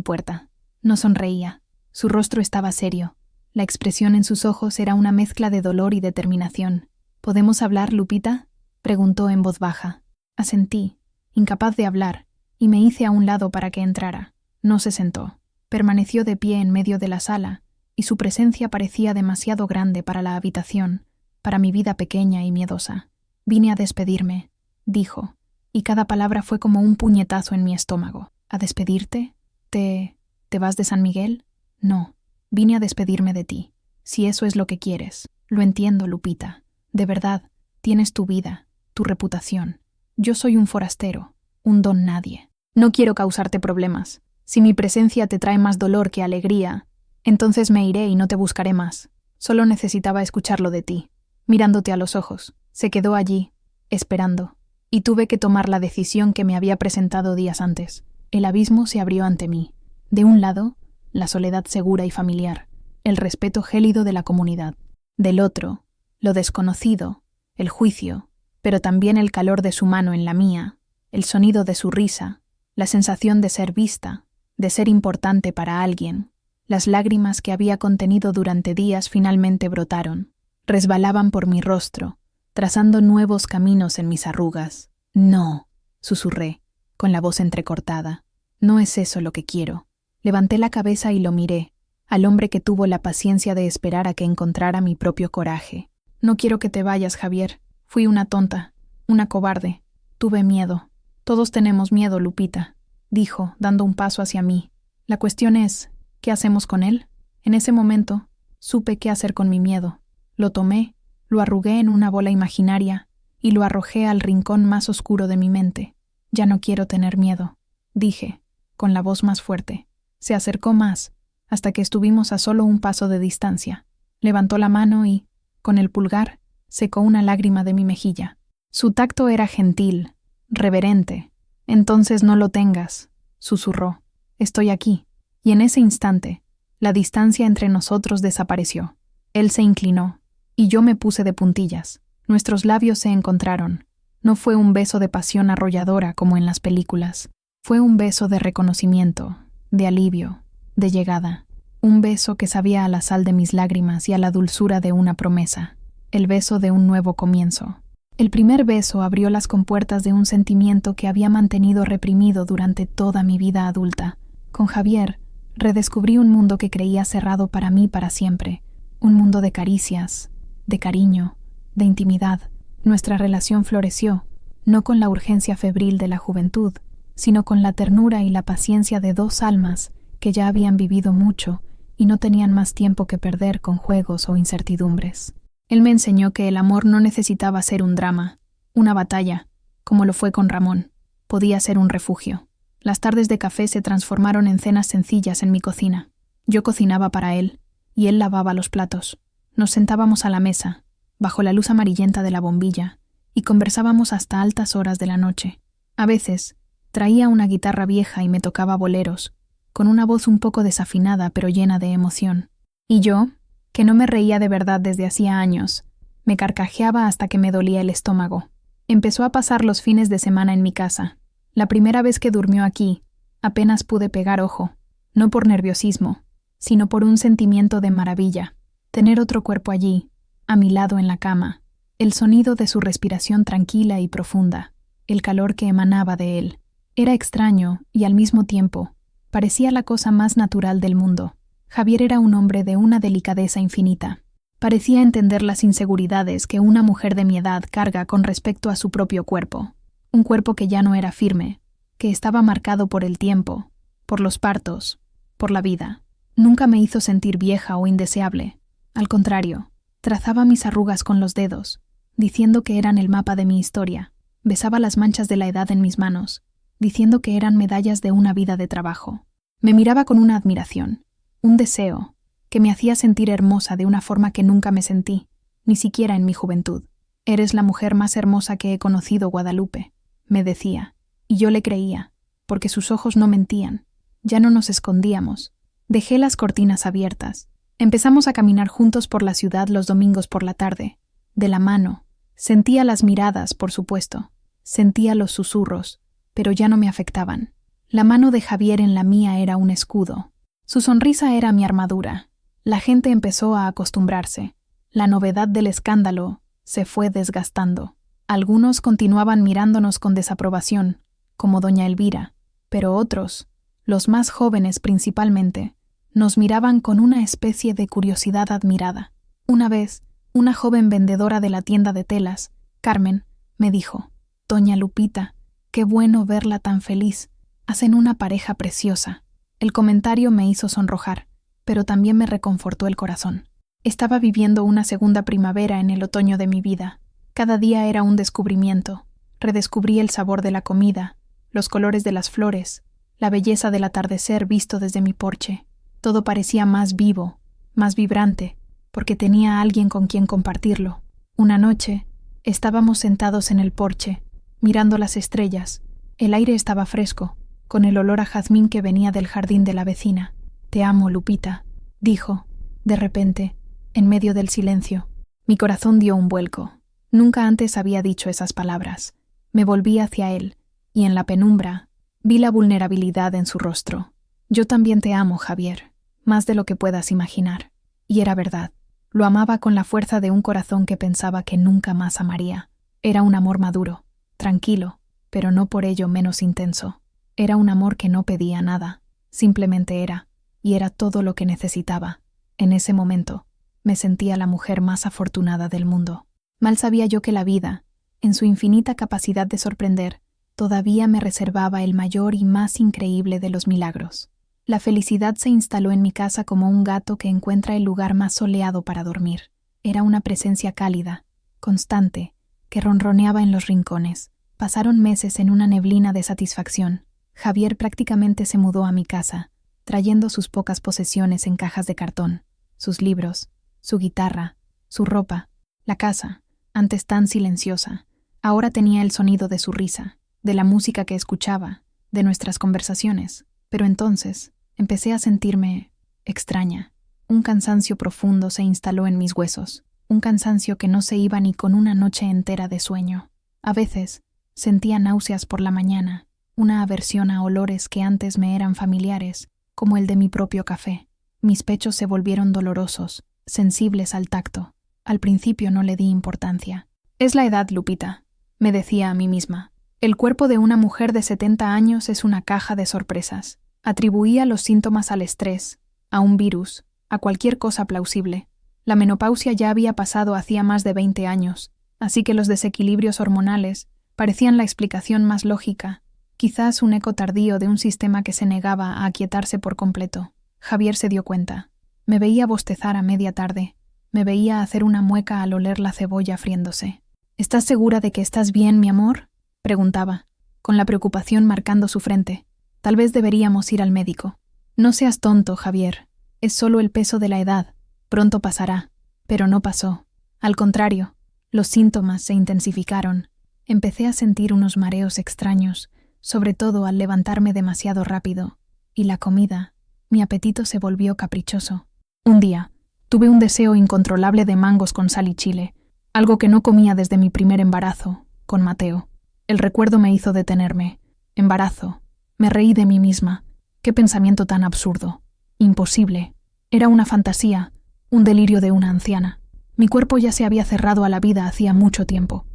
puerta. No sonreía. Su rostro estaba serio. La expresión en sus ojos era una mezcla de dolor y determinación. ¿Podemos hablar, Lupita?, preguntó en voz baja. Asentí, incapaz de hablar, y me hice a un lado para que entrara. No se sentó. Permaneció de pie en medio de la sala, y su presencia parecía demasiado grande para la habitación, para mi vida pequeña y miedosa. Vine a despedirme, dijo, y cada palabra fue como un puñetazo en mi estómago. ¿A despedirte? ¿Te vas de San Miguel? No, vine a despedirme de ti, si eso es lo que quieres. Lo entiendo, Lupita. De verdad, tienes tu vida, tu reputación. Yo soy un forastero, un don nadie. No quiero causarte problemas. Si mi presencia te trae más dolor que alegría, entonces me iré y no te buscaré más. Solo necesitaba escucharlo de ti. Mirándote a los ojos, se quedó allí, esperando, y tuve que tomar la decisión que me había presentado días antes. El abismo se abrió ante mí. De un lado, la soledad segura y familiar, el respeto gélido de la comunidad. Del otro, lo desconocido, el juicio, pero también el calor de su mano en la mía, el sonido de su risa, la sensación de ser vista, de ser importante para alguien. Las lágrimas que había contenido durante días finalmente brotaron, resbalaban por mi rostro, trazando nuevos caminos en mis arrugas. No, susurré, con la voz entrecortada. No es eso lo que quiero. Levanté la cabeza y lo miré, al hombre que tuvo la paciencia de esperar a que encontrara mi propio coraje. No quiero que te vayas, Javier. Fui una tonta, una cobarde. Tuve miedo. Todos tenemos miedo, Lupita, dijo, dando un paso hacia mí. La cuestión es, ¿qué hacemos con él? En ese momento, supe qué hacer con mi miedo. Lo tomé, lo arrugué en una bola imaginaria y lo arrojé al rincón más oscuro de mi mente. Ya no quiero tener miedo, dije, con la voz más fuerte. Se acercó más, hasta que estuvimos a solo un paso de distancia. Levantó la mano y, con el pulgar, secó una lágrima de mi mejilla. Su tacto era gentil, reverente. Entonces no lo tengas, susurró. Estoy aquí. Y en ese instante, la distancia entre nosotros desapareció. Él se inclinó, y yo me puse de puntillas. Nuestros labios se encontraron. No fue un beso de pasión arrolladora como en las películas. Fue un beso de reconocimiento, de alivio, de llegada. Un beso que sabía a la sal de mis lágrimas y a la dulzura de una promesa. El beso de un nuevo comienzo. El primer beso abrió las compuertas de un sentimiento que había mantenido reprimido durante toda mi vida adulta. Con Javier, redescubrí un mundo que creía cerrado para mí para siempre. Un mundo de caricias, de cariño, de intimidad. Nuestra relación floreció, no con la urgencia febril de la juventud, sino con la ternura y la paciencia de dos almas que ya habían vivido mucho y no tenían más tiempo que perder con juegos o incertidumbres. Él me enseñó que el amor no necesitaba ser un drama, una batalla, como lo fue con Ramón. Podía ser un refugio. Las tardes de café se transformaron en cenas sencillas en mi cocina. Yo cocinaba para él, y él lavaba los platos. Nos sentábamos a la mesa, bajo la luz amarillenta de la bombilla, y conversábamos hasta altas horas de la noche. A veces, traía una guitarra vieja y me tocaba boleros, con una voz un poco desafinada pero llena de emoción. Y yo, que no me reía de verdad desde hacía años, me carcajeaba hasta que me dolía el estómago. Empezó a pasar los fines de semana en mi casa. La primera vez que durmió aquí, apenas pude pegar ojo, no por nerviosismo, sino por un sentimiento de maravilla. Tener otro cuerpo allí, a mi lado en la cama, el sonido de su respiración tranquila y profunda, el calor que emanaba de él. Era extraño y al mismo tiempo, parecía la cosa más natural del mundo. Javier era un hombre de una delicadeza infinita. Parecía entender las inseguridades que una mujer de mi edad carga con respecto a su propio cuerpo. Un cuerpo que ya no era firme, que estaba marcado por el tiempo, por los partos, por la vida. Nunca me hizo sentir vieja o indeseable. Al contrario, trazaba mis arrugas con los dedos, diciendo que eran el mapa de mi historia. Besaba las manchas de la edad en mis manos, diciendo que eran medallas de una vida de trabajo. Me miraba con una admiración, un deseo, que me hacía sentir hermosa de una forma que nunca me sentí, ni siquiera en mi juventud. «Eres la mujer más hermosa que he conocido, Guadalupe», me decía, y yo le creía, porque sus ojos no mentían. Ya no nos escondíamos. Dejé las cortinas abiertas. Empezamos a caminar juntos por la ciudad los domingos por la tarde, de la mano. Sentía las miradas, por supuesto. Sentía los susurros, pero ya no me afectaban. La mano de Javier en la mía era un escudo. Su sonrisa era mi armadura. La gente empezó a acostumbrarse. La novedad del escándalo se fue desgastando. Algunos continuaban mirándonos con desaprobación, como doña Elvira, pero otros, los más jóvenes principalmente, nos miraban con una especie de curiosidad admirada. Una vez, una joven vendedora de la tienda de telas, Carmen, me dijo: «Doña Lupita, qué bueno verla tan feliz. Hacen una pareja preciosa». El comentario me hizo sonrojar, pero también me reconfortó el corazón. Estaba viviendo una segunda primavera en el otoño de mi vida. Cada día era un descubrimiento. Redescubrí el sabor de la comida, los colores de las flores, la belleza del atardecer visto desde mi porche. Todo parecía más vivo, más vibrante, porque tenía a alguien con quien compartirlo. Una noche, estábamos sentados en el porche, mirando las estrellas. El aire estaba fresco, con el olor a jazmín que venía del jardín de la vecina. «Te amo, Lupita», dijo, de repente, en medio del silencio. Mi corazón dio un vuelco. Nunca antes había dicho esas palabras. Me volví hacia él, y en la penumbra vi la vulnerabilidad en su rostro. «Yo también te amo, Javier, más de lo que puedas imaginar». Y era verdad. Lo amaba con la fuerza de un corazón que pensaba que nunca más amaría. Era un amor maduro, tranquilo, pero no por ello menos intenso. Era un amor que no pedía nada, simplemente era, y era todo lo que necesitaba. En ese momento, me sentía la mujer más afortunada del mundo. Mal sabía yo que la vida, en su infinita capacidad de sorprender, todavía me reservaba el mayor y más increíble de los milagros. La felicidad se instaló en mi casa como un gato que encuentra el lugar más soleado para dormir. Era una presencia cálida, constante, que ronroneaba en los rincones. Pasaron meses en una neblina de satisfacción. Javier prácticamente se mudó a mi casa, trayendo sus pocas posesiones en cajas de cartón, sus libros, su guitarra, su ropa. La casa, antes tan silenciosa, ahora tenía el sonido de su risa, de la música que escuchaba, de nuestras conversaciones. Pero entonces empecé a sentirme extraña. Un cansancio profundo se instaló en mis huesos, un cansancio que no se iba ni con una noche entera de sueño. A veces sentía náuseas por la mañana, una aversión a olores que antes me eran familiares, como el de mi propio café. Mis pechos se volvieron dolorosos, sensibles al tacto. Al principio no le di importancia. «Es la edad, Lupita», me decía a mí misma. «El cuerpo de una mujer de 70 años es una caja de sorpresas». Atribuía los síntomas al estrés, a un virus, a cualquier cosa plausible. La menopausia ya había pasado hacía más de 20 años, así que los desequilibrios hormonales parecían la explicación más lógica, quizás un eco tardío de un sistema que se negaba a aquietarse por completo. Javier se dio cuenta. Me veía bostezar a media tarde, me veía hacer una mueca al oler la cebolla friéndose. «¿Estás segura de que estás bien, mi amor?», preguntaba, con la preocupación marcando su frente. «Tal vez deberíamos ir al médico». «No seas tonto, Javier. Es solo el peso de la edad. Pronto pasará». Pero no pasó. Al contrario, los síntomas se intensificaron. Empecé a sentir unos mareos extraños, sobre todo al levantarme demasiado rápido. Y la comida, mi apetito se volvió caprichoso. Un día, tuve un deseo incontrolable de mangos con sal y chile, algo que no comía desde mi primer embarazo, con Mateo. El recuerdo me hizo detenerme. Embarazo. Me reí de mí misma. Qué pensamiento tan absurdo. Imposible. Era una fantasía, un delirio de una anciana. Mi cuerpo ya se había cerrado a la vida hacía mucho tiempo.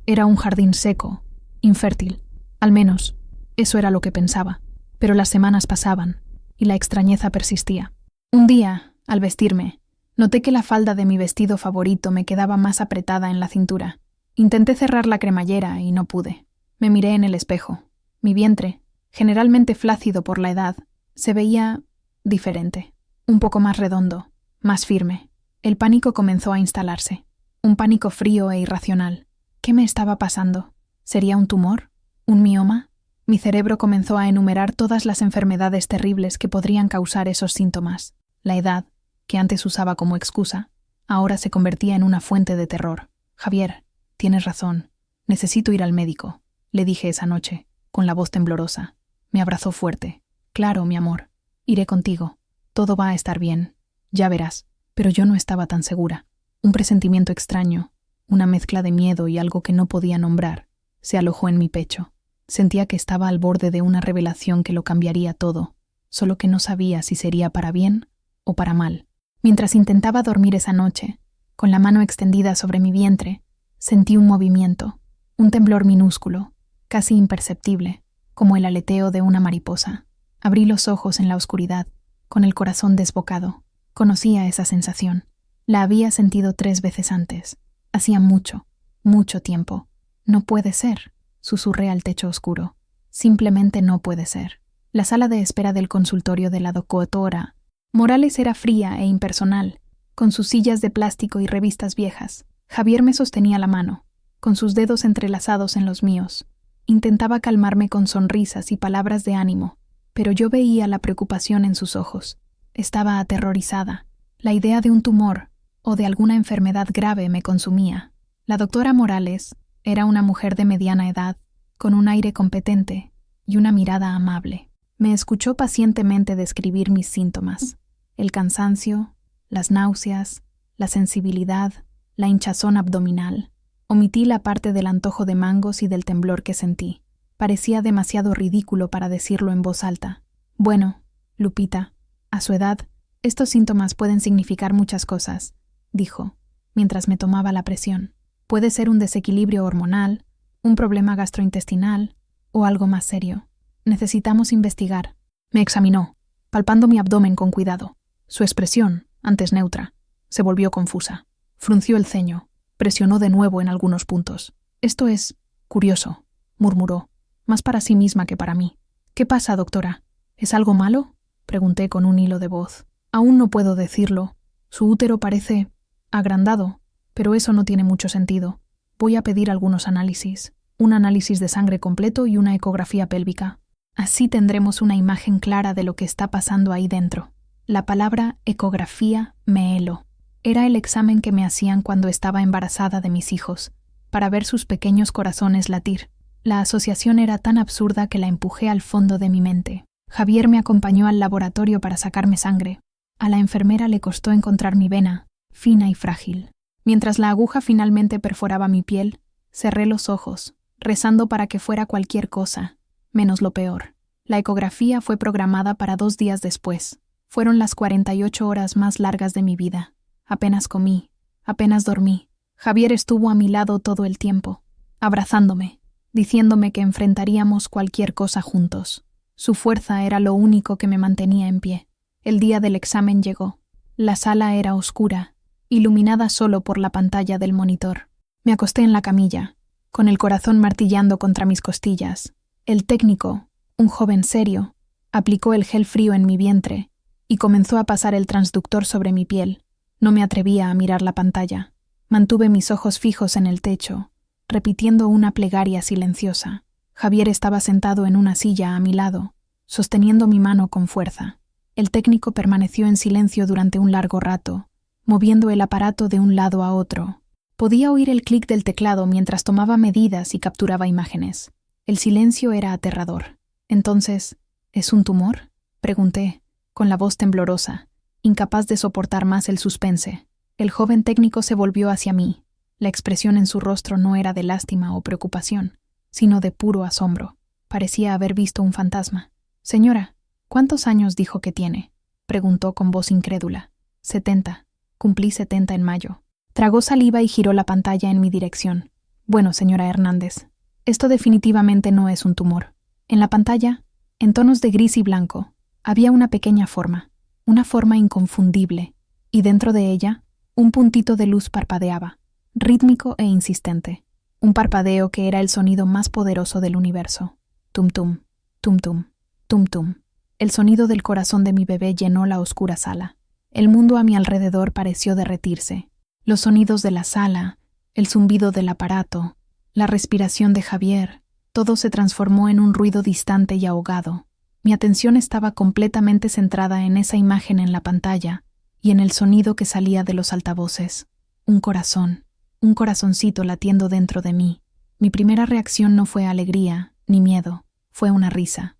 Era un jardín seco, infértil. Al menos, eso era lo que pensaba. Pero las semanas pasaban, y la extrañeza persistía. Un día, al vestirme, noté que la falda de mi vestido favorito me quedaba más apretada en la cintura. Intenté cerrar la cremallera y no pude. Me miré en el espejo. Mi vientre, generalmente flácido por la edad, se veía diferente, un poco más redondo, más firme. El pánico comenzó a instalarse, un pánico frío e irracional. ¿Qué me estaba pasando? ¿Sería un tumor? ¿Un mioma? Mi cerebro comenzó a enumerar todas las enfermedades terribles que podrían causar esos síntomas. La edad, que antes usaba como excusa, ahora se convertía en una fuente de terror. Javier, tienes razón. Necesito ir al médico, le dije esa noche, con la voz temblorosa. Me abrazó fuerte. Claro, mi amor. Iré contigo. Todo va a estar bien. Ya verás. Pero yo no estaba tan segura. Un presentimiento extraño, una mezcla de miedo y algo que no podía nombrar, se alojó en mi pecho. Sentía que estaba al borde de una revelación que lo cambiaría todo, solo que no sabía si sería para bien o para mal. Mientras intentaba dormir esa noche, con la mano extendida sobre mi vientre, sentí un movimiento, un temblor minúsculo, casi imperceptible, como el aleteo de una mariposa. Abrí los ojos en la oscuridad, con el corazón desbocado. Conocía esa sensación. La había sentido 3 veces antes. Hacía mucho, mucho tiempo. No puede ser, susurré al techo oscuro. Simplemente no puede ser. La sala de espera del consultorio de la doctora Morales era fría e impersonal, con sus sillas de plástico y revistas viejas. Javier me sostenía la mano, con sus dedos entrelazados en los míos. Intentaba calmarme con sonrisas y palabras de ánimo, pero yo veía la preocupación en sus ojos. Estaba aterrorizada. La idea de un tumor o de alguna enfermedad grave me consumía. La doctora Morales era una mujer de mediana edad, con un aire competente y una mirada amable. Me escuchó pacientemente describir mis síntomas: el cansancio, las náuseas, la sensibilidad, la hinchazón abdominal. Omití la parte del antojo de mangos y del temblor que sentí. Parecía demasiado ridículo para decirlo en voz alta. Bueno, Lupita, a su edad, estos síntomas pueden significar muchas cosas, dijo, mientras me tomaba la presión. Puede ser un desequilibrio hormonal, un problema gastrointestinal o algo más serio. Necesitamos investigar. Me examinó, palpando mi abdomen con cuidado. Su expresión, antes neutra, se volvió confusa. Frunció el ceño, presionó de nuevo en algunos puntos. Esto es curioso, murmuró, más para sí misma que para mí. ¿Qué pasa, doctora? ¿Es algo malo?, pregunté con un hilo de voz. Aún no puedo decirlo. Su útero parece agrandado, pero eso no tiene mucho sentido. Voy a pedir algunos análisis, un análisis de sangre completo y una ecografía pélvica. Así tendremos una imagen clara de lo que está pasando ahí dentro. La palabra ecografía me heló. Era el examen que me hacían cuando estaba embarazada de mis hijos, para ver sus pequeños corazones latir. La asociación era tan absurda que la empujé al fondo de mi mente. Javier me acompañó al laboratorio para sacarme sangre. A la enfermera le costó encontrar mi vena, fina y frágil. Mientras la aguja finalmente perforaba mi piel, cerré los ojos, rezando para que fuera cualquier cosa, menos lo peor. La ecografía fue programada para 2 días después. Fueron las 48 horas más largas de mi vida. Apenas comí, apenas dormí. Javier estuvo a mi lado todo el tiempo, abrazándome, diciéndome que enfrentaríamos cualquier cosa juntos. Su fuerza era lo único que me mantenía en pie. El día del examen llegó. La sala era oscura, iluminada solo por la pantalla del monitor. Me acosté en la camilla, con el corazón martillando contra mis costillas. El técnico, un joven serio, aplicó el gel frío en mi vientre y comenzó a pasar el transductor sobre mi piel. No me atrevía a mirar la pantalla. Mantuve mis ojos fijos en el techo, repitiendo una plegaria silenciosa. Javier estaba sentado en una silla a mi lado, sosteniendo mi mano con fuerza. El técnico permaneció en silencio durante un largo rato, moviendo el aparato de un lado a otro. Podía oír el clic del teclado mientras tomaba medidas y capturaba imágenes. El silencio era aterrador. Entonces, ¿es un tumor?, pregunté, con la voz temblorosa, incapaz de soportar más el suspense. El joven técnico se volvió hacia mí. La expresión en su rostro no era de lástima o preocupación, sino de puro asombro. Parecía haber visto un fantasma. «Señora, ¿cuántos años dijo que tiene?», preguntó con voz incrédula. 70. Cumplí 70 en mayo. Tragó saliva y giró la pantalla en mi dirección. «Bueno, señora Hernández, esto definitivamente no es un tumor». En la pantalla, en tonos de gris y blanco, había una pequeña forma, una forma inconfundible, y dentro de ella, un puntito de luz parpadeaba, rítmico e insistente. Un parpadeo que era el sonido más poderoso del universo. Tum-tum, tum-tum, tum-tum. El sonido del corazón de mi bebé llenó la oscura sala. El mundo a mi alrededor pareció derretirse. Los sonidos de la sala, el zumbido del aparato, la respiración de Javier, todo se transformó en un ruido distante y ahogado. Mi atención estaba completamente centrada en esa imagen en la pantalla y en el sonido que salía de los altavoces. Un corazoncito latiendo dentro de mí. Mi primera reacción no fue alegría ni miedo, fue una risa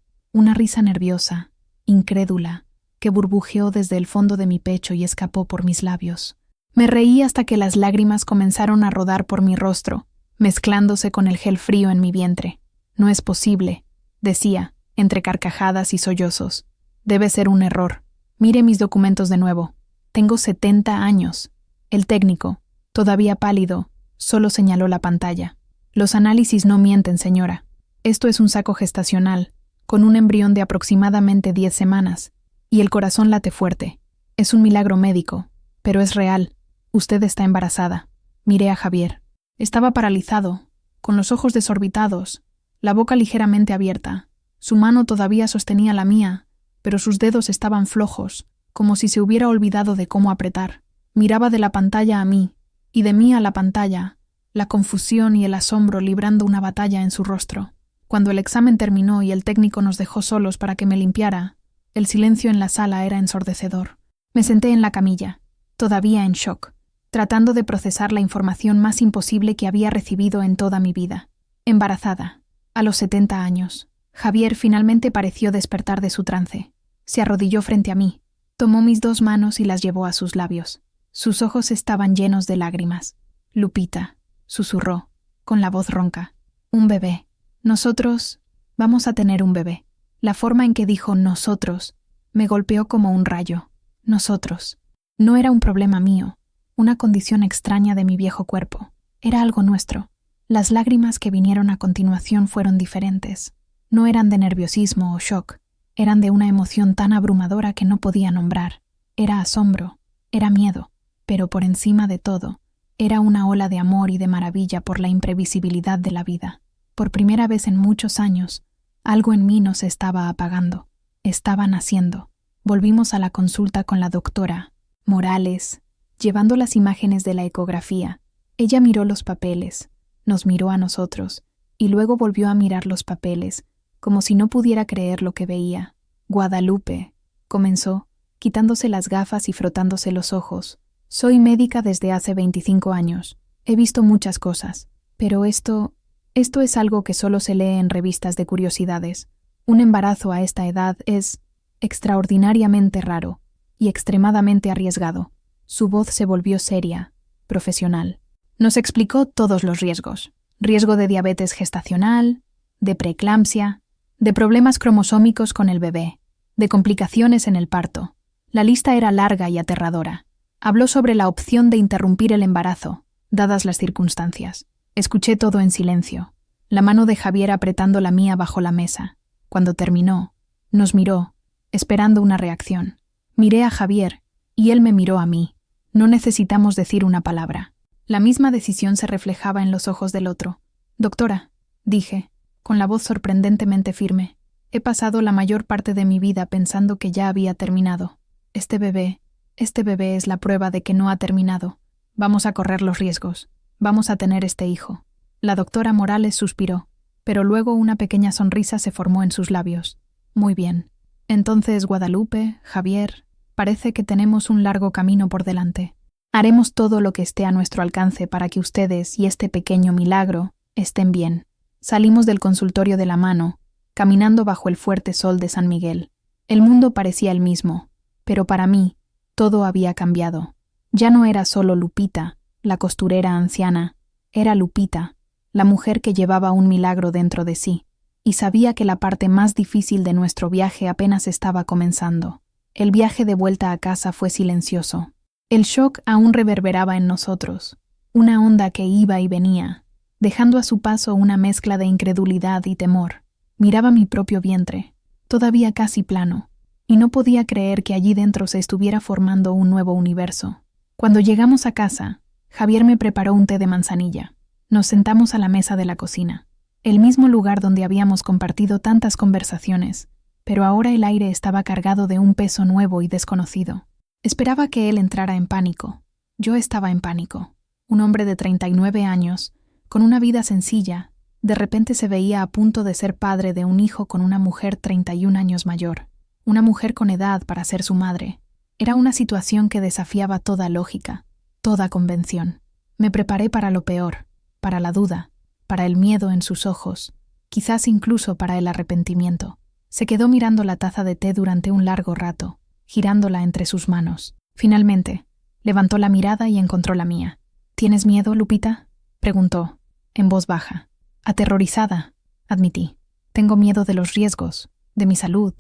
nerviosa, incrédula, que burbujeó desde el fondo de mi pecho y escapó por mis labios. Me reí hasta que las lágrimas comenzaron a rodar por mi rostro, mezclándose con el gel frío en mi vientre. «No es posible», decía, entre carcajadas y sollozos. «Debe ser un error. Mire mis documentos de nuevo. Tengo 70 años». El técnico, todavía pálido, solo señaló la pantalla. «Los análisis no mienten, señora. Esto es un saco gestacional, con un embrión de aproximadamente 10 semanas, y el corazón late fuerte. Es un milagro médico, pero es real. Usted está embarazada». Miré a Javier. Estaba paralizado, con los ojos desorbitados, la boca ligeramente abierta. Su mano todavía sostenía la mía, pero sus dedos estaban flojos, como si se hubiera olvidado de cómo apretar. Miraba de la pantalla a mí, y de mí a la pantalla, la confusión y el asombro librando una batalla en su rostro. Cuando el examen terminó y el técnico nos dejó solos para que me limpiara, el silencio en la sala era ensordecedor. Me senté en la camilla, todavía en shock, tratando de procesar la información más imposible que había recibido en toda mi vida. Embarazada, a los 70 años. Javier finalmente pareció despertar de su trance. Se arrodilló frente a mí, tomó mis 2 manos y las llevó a sus labios. Sus ojos estaban llenos de lágrimas. «Lupita», susurró, con la voz ronca. «Un bebé. Nosotros vamos a tener un bebé». La forma en que dijo «nosotros» me golpeó como un rayo. Nosotros. No era un problema mío, una condición extraña de mi viejo cuerpo. Era algo nuestro. Las lágrimas que vinieron a continuación fueron diferentes. No eran de nerviosismo o shock, eran de una emoción tan abrumadora que no podía nombrar. Era asombro, era miedo, pero por encima de todo, era una ola de amor y de maravilla por la imprevisibilidad de la vida. Por primera vez en muchos años, algo en mí no se estaba apagando, estaba naciendo. Volvimos a la consulta con la doctora Morales, llevando las imágenes de la ecografía. Ella miró los papeles, nos miró a nosotros, y luego volvió a mirar los papeles, como si no pudiera creer lo que veía. «Guadalupe», comenzó, quitándose las gafas y frotándose los ojos. «Soy médica desde hace 25 años. He visto muchas cosas, pero esto es algo que solo se lee en revistas de curiosidades. Un embarazo a esta edad es extraordinariamente raro y extremadamente arriesgado». Su voz se volvió seria, profesional. Nos explicó todos los riesgos. Riesgo de diabetes gestacional, de preeclampsia, de problemas cromosómicos con el bebé, de complicaciones en el parto. La lista era larga y aterradora. Habló sobre la opción de interrumpir el embarazo, dadas las circunstancias. Escuché todo en silencio, la mano de Javier apretando la mía bajo la mesa. Cuando terminó, nos miró, esperando una reacción. Miré a Javier, y él me miró a mí. No necesitamos decir una palabra. La misma decisión se reflejaba en los ojos del otro. «Doctora», dije, con la voz sorprendentemente firme, «he pasado la mayor parte de mi vida pensando que ya había terminado. Este bebé es la prueba de que no ha terminado. Vamos a correr los riesgos. Vamos a tener este hijo». La doctora Morales suspiró, pero luego una pequeña sonrisa se formó en sus labios. «Muy bien. Entonces, Guadalupe, Javier, parece que tenemos un largo camino por delante. Haremos todo lo que esté a nuestro alcance para que ustedes y este pequeño milagro estén bien». Salimos del consultorio de la mano, caminando bajo el fuerte sol de San Miguel. El mundo parecía el mismo, pero para mí todo había cambiado. Ya no era solo Lupita, la costurera anciana, era Lupita, la mujer que llevaba un milagro dentro de sí. y sabía que la parte más difícil de nuestro viaje apenas estaba comenzando. El viaje de vuelta a casa fue silencioso. El shock aún reverberaba en nosotros, una onda que iba y venía, dejando a su paso una mezcla de incredulidad y temor. Miraba mi propio vientre, todavía casi plano, y no podía creer que allí dentro se estuviera formando un nuevo universo. Cuando llegamos a casa, Javier me preparó un té de manzanilla. Nos sentamos a la mesa de la cocina, el mismo lugar donde habíamos compartido tantas conversaciones, pero ahora el aire estaba cargado de un peso nuevo y desconocido. Esperaba que él entrara en pánico. Yo estaba en pánico. Un hombre de 39 años, con una vida sencilla, de repente se veía a punto de ser padre de un hijo con una mujer 31 años mayor, una mujer con edad para ser su madre. Era una situación que desafiaba toda lógica, toda convención. Me preparé para lo peor, para la duda, para el miedo en sus ojos, quizás incluso para el arrepentimiento. Se quedó mirando la taza de té durante un largo rato, girándola entre sus manos. Finalmente, levantó la mirada y encontró la mía. ¿Tienes miedo, Lupita?, preguntó, en voz baja. Aterrorizada, admití. Tengo miedo de los riesgos, de mi salud,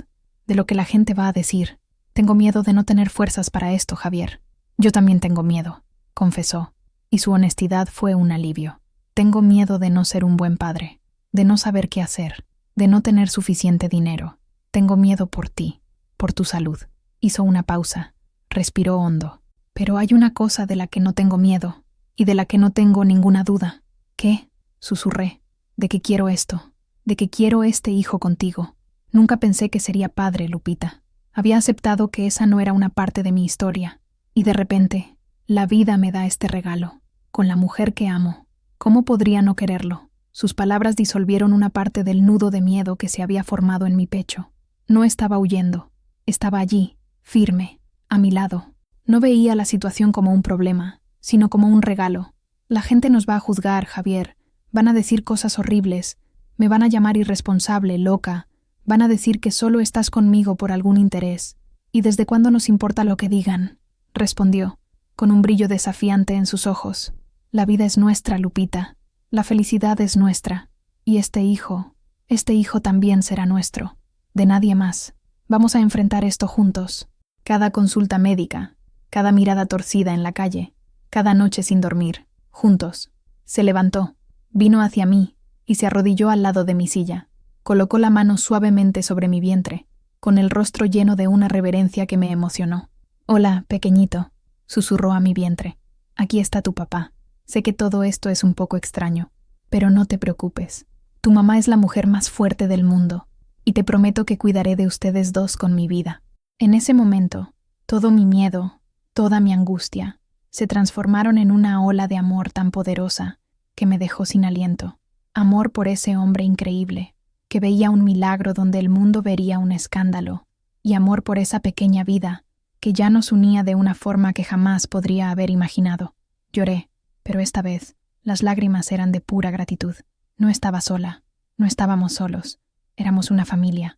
de lo que la gente va a decir. Tengo miedo de no tener fuerzas para esto, Javier. Yo también tengo miedo, confesó, y su honestidad fue un alivio. Tengo miedo de no ser un buen padre, de no saber qué hacer, de no tener suficiente dinero. Tengo miedo por ti, por tu salud. Hizo una pausa, respiró hondo. Pero hay una cosa de la que no tengo miedo, y de la que no tengo ninguna duda. ¿Qué?, susurré. De que quiero esto, de que quiero este hijo contigo. Nunca pensé que sería padre, Lupita. Había aceptado que esa no era una parte de mi historia, y de repente, la vida me da este regalo, con la mujer que amo. ¿Cómo podría no quererlo? Sus palabras disolvieron una parte del nudo de miedo que se había formado en mi pecho. No estaba huyendo, estaba allí, firme, a mi lado. No veía la situación como un problema, sino como un regalo. La gente nos va a juzgar, Javier. Van a decir cosas horribles. Me van a llamar irresponsable, loca. Van a decir que solo estás conmigo por algún interés. ¿Y desde cuándo nos importa lo que digan?, respondió, con un brillo desafiante en sus ojos. La vida es nuestra, Lupita. La felicidad es nuestra. Y este hijo también será nuestro. De nadie más. Vamos a enfrentar esto juntos. Cada consulta médica, cada mirada torcida en la calle, cada noche sin dormir, juntos. Se levantó, vino hacia mí y se arrodilló al lado de mi silla. Colocó la mano suavemente sobre mi vientre, con el rostro lleno de una reverencia que me emocionó. «Hola, pequeñito», susurró a mi vientre. «Aquí está tu papá. Sé que todo esto es un poco extraño, pero no te preocupes. Tu mamá es la mujer más fuerte del mundo, y te prometo que cuidaré de ustedes dos con mi vida». En ese momento, todo mi miedo, toda mi angustia, se transformaron en una ola de amor tan poderosa que me dejó sin aliento. Amor por ese hombre increíble, que veía un milagro donde el mundo vería un escándalo, y amor por esa pequeña vida que ya nos unía de una forma que jamás podría haber imaginado. Lloré, pero esta vez las lágrimas eran de pura gratitud. No estaba sola, no estábamos solos. Éramos una familia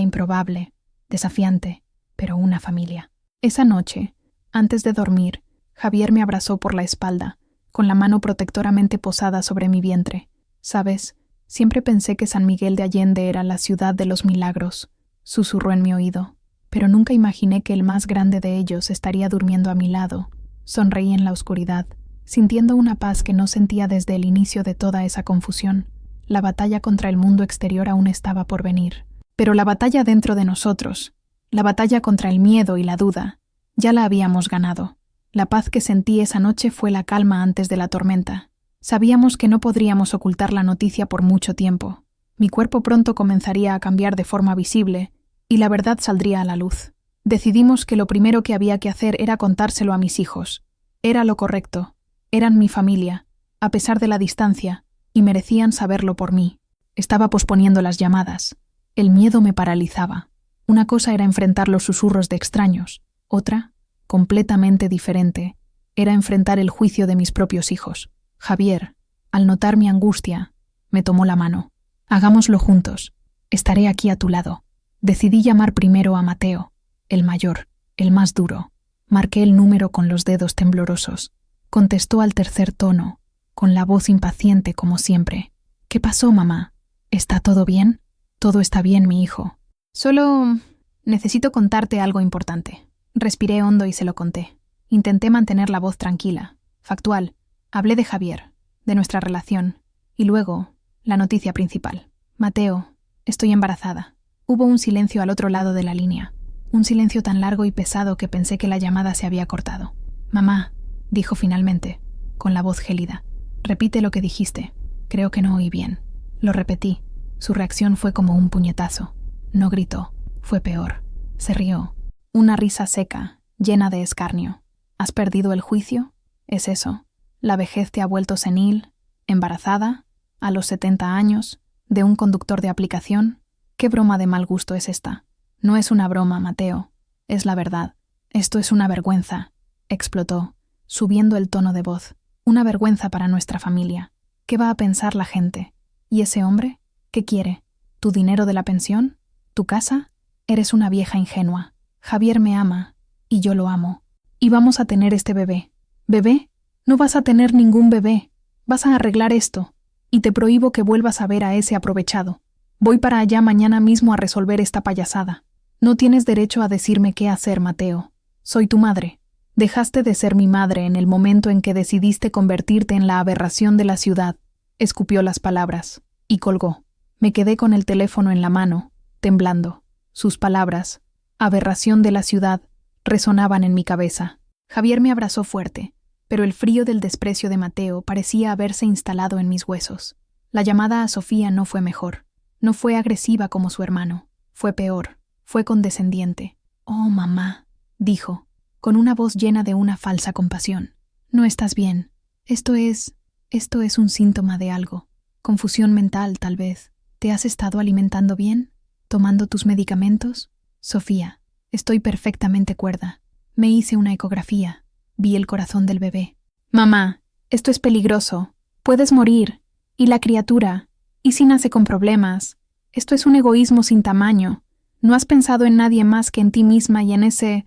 improbable, desafiante, pero una familia. Esa noche, antes de dormir, Javier me abrazó por la espalda, con la mano protectoramente posada sobre mi vientre. «¿Sabes? Siempre pensé que San Miguel de Allende era la ciudad de los milagros», susurró en mi oído, «pero nunca imaginé que el más grande de ellos estaría durmiendo a mi lado». Sonreí en la oscuridad, sintiendo una paz que no sentía desde el inicio de toda esa confusión. La batalla contra el mundo exterior aún estaba por venir. Pero la batalla dentro de nosotros, la batalla contra el miedo y la duda, ya la habíamos ganado. La paz que sentí esa noche fue la calma antes de la tormenta. Sabíamos que no podríamos ocultar la noticia por mucho tiempo. Mi cuerpo pronto comenzaría a cambiar de forma visible, y la verdad saldría a la luz. Decidimos que lo primero que había que hacer era contárselo a mis hijos. Era lo correcto. Eran mi familia, a pesar de la distancia, y merecían saberlo por mí. Estaba posponiendo las llamadas. El miedo me paralizaba. Una cosa era enfrentar los susurros de extraños. Otra, completamente diferente, era enfrentar el juicio de mis propios hijos. Javier, al notar mi angustia, me tomó la mano. «Hagámoslo juntos. Estaré aquí a tu lado». Decidí llamar primero a Mateo, el mayor, el más duro. Marqué el número con los dedos temblorosos. Contestó al tercer tono, con la voz impaciente como siempre. «¿Qué pasó, mamá?». ¿Está todo bien? Todo está bien, mi hijo. Solo necesito contarte algo importante. Respiré hondo y se lo conté. Intenté mantener la voz tranquila, factual. Hablé de Javier, de nuestra relación, y luego, la noticia principal. Mateo, estoy embarazada. Hubo un silencio al otro lado de la línea. Un silencio tan largo y pesado que pensé que la llamada se había cortado. Mamá, dijo finalmente, con la voz gélida. Repite lo que dijiste. Creo que no oí bien. Lo repetí. Su reacción fue como un puñetazo. No gritó. Fue peor. Se rió. Una risa seca, llena de escarnio. ¿Has perdido el juicio? ¿Es eso? ¿La vejez te ha vuelto senil? ¿Embarazada? ¿A los 70 años? ¿De un conductor de aplicación? ¿Qué broma de mal gusto es esta? No es una broma, Mateo. Es la verdad. Esto es una vergüenza. Explotó, subiendo el tono de voz. Una vergüenza para nuestra familia. ¿Qué va a pensar la gente? ¿Y ese hombre? ¿Qué quiere? ¿Tu dinero de la pensión? ¿Tu casa? Eres una vieja ingenua. Javier me ama, y yo lo amo. Y vamos a tener este bebé. ¿Bebé? No vas a tener ningún bebé. Vas a arreglar esto. Y te prohíbo que vuelvas a ver a ese aprovechado. Voy para allá mañana mismo a resolver esta payasada. No tienes derecho a decirme qué hacer, Mateo. Soy tu madre. Dejaste de ser mi madre en el momento en que decidiste convertirte en la aberración de la ciudad. Escupió las palabras y colgó. Me quedé con el teléfono en la mano, temblando. Sus palabras, aberración de la ciudad, resonaban en mi cabeza. Javier me abrazó fuerte, pero el frío del desprecio de Mateo parecía haberse instalado en mis huesos. La llamada a Sofía no fue mejor. No fue agresiva como su hermano. Fue peor. Fue condescendiente. «Oh, mamá», dijo, con una voz llena de una falsa compasión. «No estás bien. Esto es un síntoma de algo. Confusión mental, tal vez. ¿Te has estado alimentando bien? ¿Tomando tus medicamentos?» «Sofía, estoy perfectamente cuerda. Me hice una ecografía. Vi el corazón del bebé». «Mamá, esto es peligroso. Puedes morir. Y la criatura. ¿Y si nace con problemas? Esto es un egoísmo sin tamaño. No has pensado en nadie más que en ti misma y en ese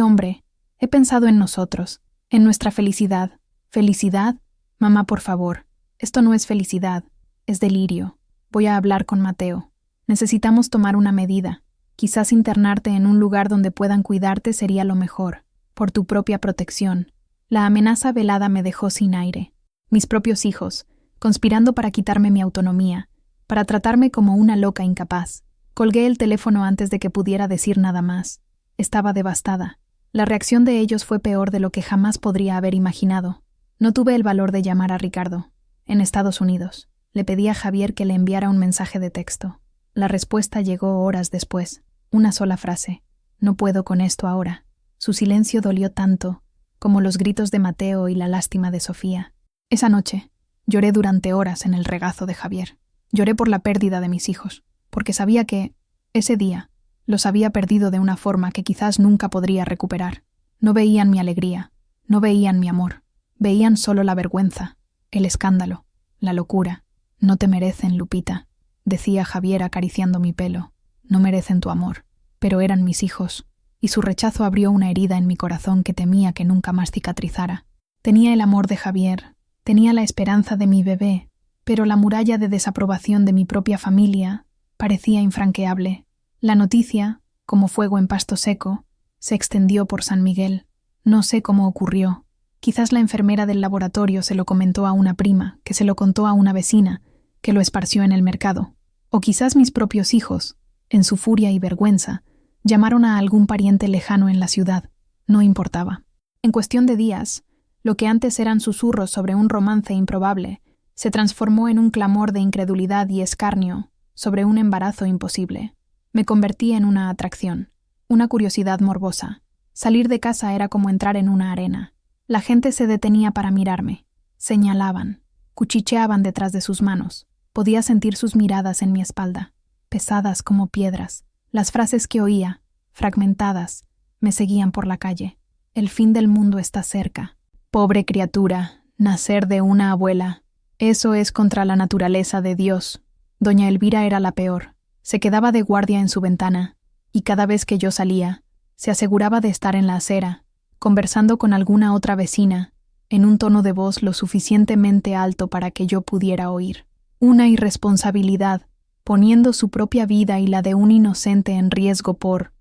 hombre. He pensado en nosotros, en nuestra felicidad». «¿Felicidad? Mamá, por favor. Esto no es felicidad. Es delirio. Voy a hablar con Mateo. Necesitamos tomar una medida. Quizás internarte en un lugar donde puedan cuidarte sería lo mejor, por tu propia protección». La amenaza velada me dejó sin aire. Mis propios hijos, conspirando para quitarme mi autonomía, para tratarme como una loca incapaz. Colgué el teléfono antes de que pudiera decir nada más. Estaba devastada. La reacción de ellos fue peor de lo que jamás podría haber imaginado. No tuve el valor de llamar a Ricardo. En Estados Unidos. Le pedí a Javier que le enviara un mensaje de texto. La respuesta llegó horas después. Una sola frase. «No puedo con esto ahora». Su silencio dolió tanto, como los gritos de Mateo y la lástima de Sofía. Esa noche, lloré durante horas en el regazo de Javier. Lloré por la pérdida de mis hijos, porque sabía que, ese día, los había perdido de una forma que quizás nunca podría recuperar. No veían mi alegría, no veían mi amor, veían solo la vergüenza, el escándalo, la locura. «No te merecen, Lupita», decía Javier acariciando mi pelo. «No merecen tu amor». Pero eran mis hijos, y su rechazo abrió una herida en mi corazón que temía que nunca más cicatrizara. Tenía el amor de Javier, tenía la esperanza de mi bebé, pero la muralla de desaprobación de mi propia familia parecía infranqueable. La noticia, como fuego en pasto seco, se extendió por San Miguel. No sé cómo ocurrió. Quizás la enfermera del laboratorio se lo comentó a una prima, que se lo contó a una vecina, que lo esparció en el mercado. O quizás mis propios hijos, en su furia y vergüenza, llamaron a algún pariente lejano en la ciudad. No importaba. En cuestión de días, lo que antes eran susurros sobre un romance improbable, se transformó en un clamor de incredulidad y escarnio sobre un embarazo imposible. Me convertí en una atracción, una curiosidad morbosa. Salir de casa era como entrar en una arena. La gente se detenía para mirarme. Señalaban, cuchicheaban detrás de sus manos. Podía sentir sus miradas en mi espalda, pesadas como piedras. Las frases que oía, fragmentadas, me seguían por la calle. «El fin del mundo está cerca. Pobre criatura, nacer de una abuela. Eso es contra la naturaleza de Dios». Doña Elvira era la peor. Se quedaba de guardia en su ventana, y cada vez que yo salía, se aseguraba de estar en la acera, conversando con alguna otra vecina, en un tono de voz lo suficientemente alto para que yo pudiera oír. Una irresponsabilidad, poniendo su propia vida y la de un inocente en riesgo por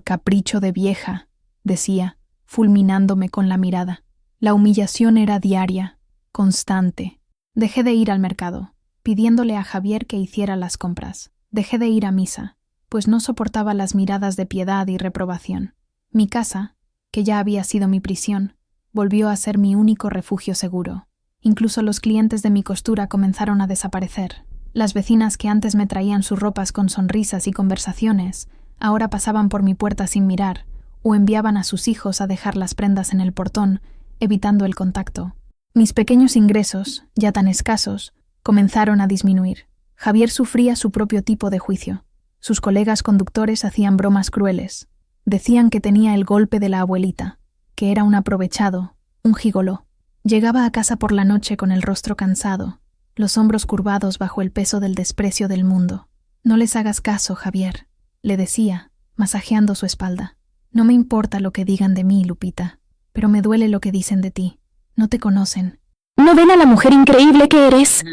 capricho de vieja, decía, fulminándome con la mirada. La humillación era diaria, constante. Dejé de ir al mercado, pidiéndole a Javier que hiciera las compras. Dejé de ir a misa, pues no soportaba las miradas de piedad y reprobación. Mi casa, que ya había sido mi prisión, volvió a ser mi único refugio seguro. Incluso los clientes de mi costura comenzaron a desaparecer. Las vecinas que antes me traían sus ropas con sonrisas y conversaciones, ahora pasaban por mi puerta sin mirar, o enviaban a sus hijos a dejar las prendas en el portón, evitando el contacto. Mis pequeños ingresos, ya tan escasos, comenzaron a disminuir. Javier sufría su propio tipo de juicio. Sus colegas conductores hacían bromas crueles. Decían que tenía el golpe de la abuelita, que era un aprovechado, un gigoló. Llegaba a casa por la noche con el rostro cansado, los hombros curvados bajo el peso del desprecio del mundo. «No les hagas caso, Javier», le decía, masajeando su espalda. «No me importa lo que digan de mí, Lupita, pero me duele lo que dicen de ti. No te conocen». ¿No ven a la mujer increíble que eres?